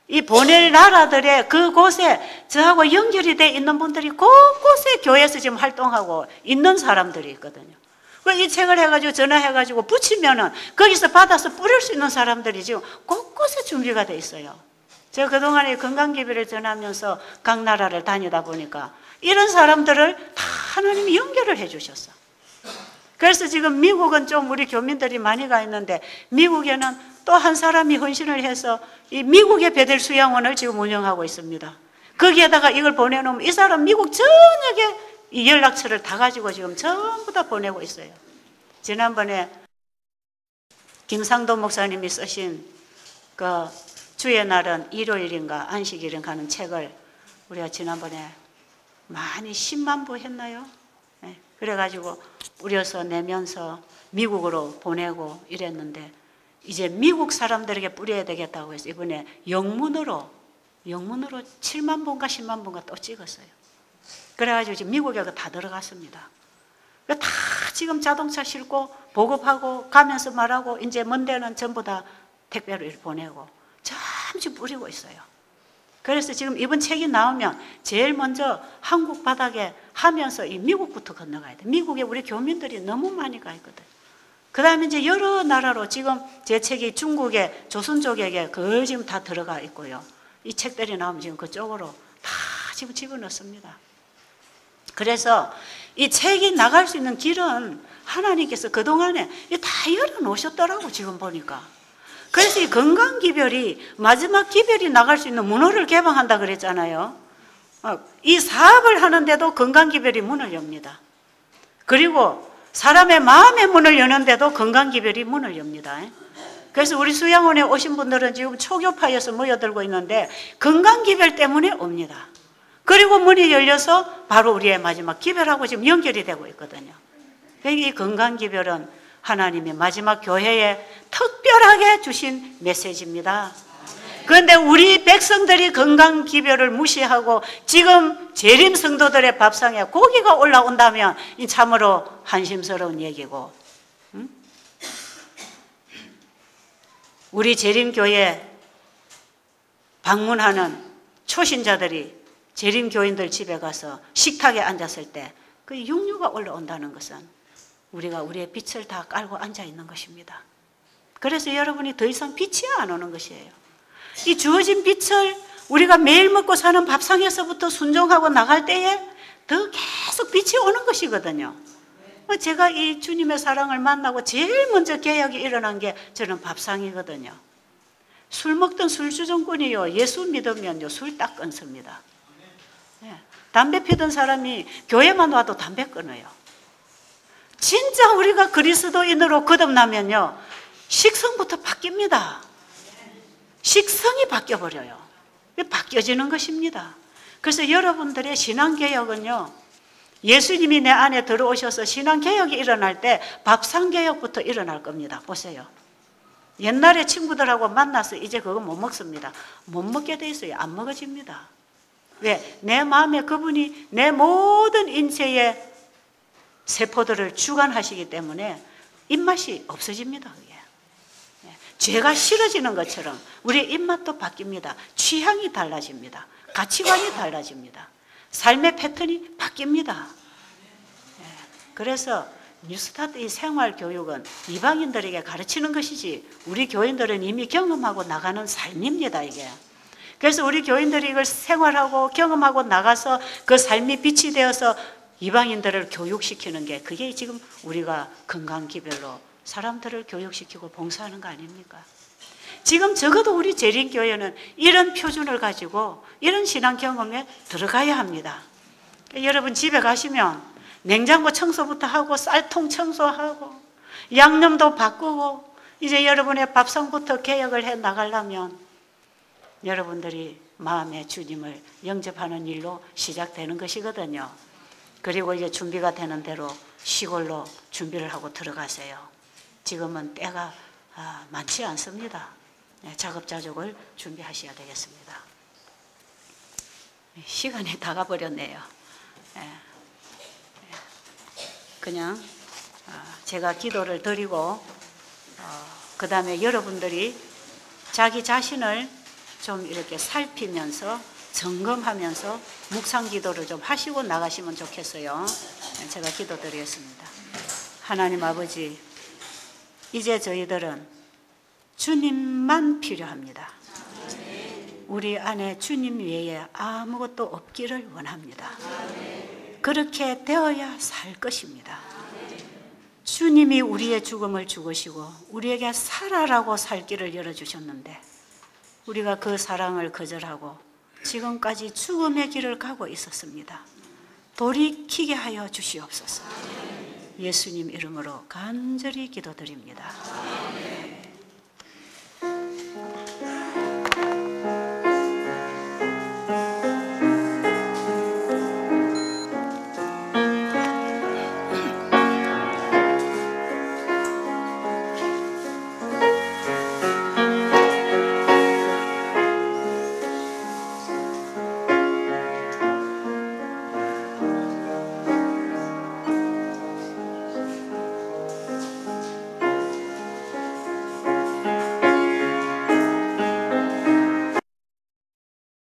이 보낼 나라들의 그곳에 저하고 연결이 돼 있는 분들이 곳곳에 교회에서 지금 활동하고 있는 사람들이 있거든요. 이 책을 해가지고 전화해가지고 붙이면은 거기서 받아서 뿌릴 수 있는 사람들이 지금 곳곳에 준비가 돼 있어요. 제가 그동안에 건강기별을 전하면서 각 나라를 다니다 보니까 이런 사람들을 다 하나님이 연결을 해 주셨어. 그래서 지금 미국은 좀 우리 교민들이 많이 가 있는데 미국에는 또 한 사람이 헌신을 해서 이 미국의 베델 수양원을 지금 운영하고 있습니다. 거기에다가 이걸 보내놓으면 이 사람 미국 전역에 이 연락처를 다 가지고 지금 전부 다 보내고 있어요. 지난번에 김상도 목사님이 쓰신 그 주의 날은 일요일인가 안식일인가 하는 책을 우리가 지난번에 많이 10만 부 했나요? 네. 그래가지고 뿌려서 내면서 미국으로 보내고 이랬는데 이제 미국 사람들에게 뿌려야 되겠다고 해서 이번에 영문으로 7만 분가 10만 분가 또 찍었어요. 그래가지고 지금 미국에 다 들어갔습니다. 다 지금 자동차 싣고 보급하고 가면서 말하고 이제 먼 데는 전부 다 택배로 보내고 잠시 뿌리고 있어요. 그래서 지금 이번 책이 나오면 제일 먼저 한국 바닥에 하면서 이 미국부터 건너가야 돼. 미국에 우리 교민들이 너무 많이 가 있거든. 그 다음에 이제 여러 나라로 지금 제 책이 중국에 조선족에게 거의 지금 다 들어가 있고요. 이 책들이 나오면 지금 그쪽으로 다 지금 집어넣습니다. 그래서 이 책이 나갈 수 있는 길은 하나님께서 그동안에 다 열어놓으셨더라고 지금 보니까. 그래서 이 건강기별이 마지막 기별이 나갈 수 있는 문호를 개방한다 그랬잖아요. 이 사업을 하는데도 건강기별이 문을 엽니다. 그리고 사람의 마음의 문을 여는데도 건강기별이 문을 엽니다. 그래서 우리 수양원에 오신 분들은 지금 초교파여서 모여들고 있는데 건강기별 때문에 옵니다. 그리고 문이 열려서 바로 우리의 마지막 기별하고 지금 연결이 되고 있거든요. 이 건강기별은 하나님의 마지막 교회에 특별하게 주신 메시지입니다. 그런데 우리 백성들이 건강기별을 무시하고 지금 재림 성도들의 밥상에 고기가 올라온다면 참으로 한심스러운 얘기고, 우리 재림교회 방문하는 초신자들이 재림교인들 집에 가서 식탁에 앉았을 때 그 육류가 올라온다는 것은 우리가 우리의 빛을 다 깔고 앉아 있는 것입니다. 그래서 여러분이 더 이상 빛이 안 오는 것이에요. 이 주어진 빛을 우리가 매일 먹고 사는 밥상에서부터 순종하고 나갈 때에 더 계속 빛이 오는 것이거든요. 제가 이 주님의 사랑을 만나고 제일 먼저 개혁이 일어난 게 저는 밥상이거든요. 술 먹던 술주정꾼이요, 예수 믿으면요 술 딱 끊습니다. 담배 피던 사람이 교회만 와도 담배 끊어요. 진짜 우리가 그리스도인으로 거듭나면요 식성부터 바뀝니다. 식성이 바뀌어버려요. 바뀌어지는 것입니다. 그래서 여러분들의 신앙개혁은요, 예수님이 내 안에 들어오셔서 신앙개혁이 일어날 때 밥상개혁부터 일어날 겁니다. 보세요. 옛날에 친구들하고 만나서 이제 그거 못 먹습니다. 못 먹게 돼 있어요. 안 먹어집니다. 왜? 내 마음에 그분이 내 모든 인체의 세포들을 주관하시기 때문에 입맛이 없어집니다. 그게. 죄가 싫어지는 것처럼 우리의 입맛도 바뀝니다. 취향이 달라집니다. 가치관이 달라집니다. 삶의 패턴이 바뀝니다. 그래서 뉴스타트 이 생활교육은 이방인들에게 가르치는 것이지 우리 교인들은 이미 경험하고 나가는 삶입니다. 이게. 그래서 우리 교인들이 이걸 생활하고 경험하고 나가서 그 삶이 빛이 되어서 이방인들을 교육시키는 게, 그게 지금 우리가 건강기별로 사람들을 교육시키고 봉사하는 거 아닙니까? 지금 적어도 우리 재림교회는 이런 표준을 가지고 이런 신앙 경험에 들어가야 합니다. 여러분 집에 가시면 냉장고 청소부터 하고 쌀통 청소하고 양념도 바꾸고 이제 여러분의 밥상부터 개혁을 해 나가려면 여러분들이 마음의 주님을 영접하는 일로 시작되는 것이거든요. 그리고 이제 준비가 되는 대로 시골로 준비를 하고 들어가세요. 지금은 때가 많지 않습니다. 작업자족을 준비하셔야 되겠습니다. 시간이 다 가버렸네요. 그냥 제가 기도를 드리고 그 다음에 여러분들이 자기 자신을 좀 이렇게 살피면서 점검하면서 묵상 기도를 좀 하시고 나가시면 좋겠어요. 제가 기도드리겠습니다. 하나님 아버지, 이제 저희들은 주님만 필요합니다. 우리 안에 주님 외에 아무것도 없기를 원합니다. 그렇게 되어야 살 것입니다. 주님이 우리의 죽음을 죽으시고 우리에게 살아라고 살 길을 열어주셨는데 우리가 그 사랑을 거절하고 지금까지 죽음의 길을 가고 있었습니다. 돌이키게 하여 주시옵소서. 예수님 이름으로 간절히 기도드립니다.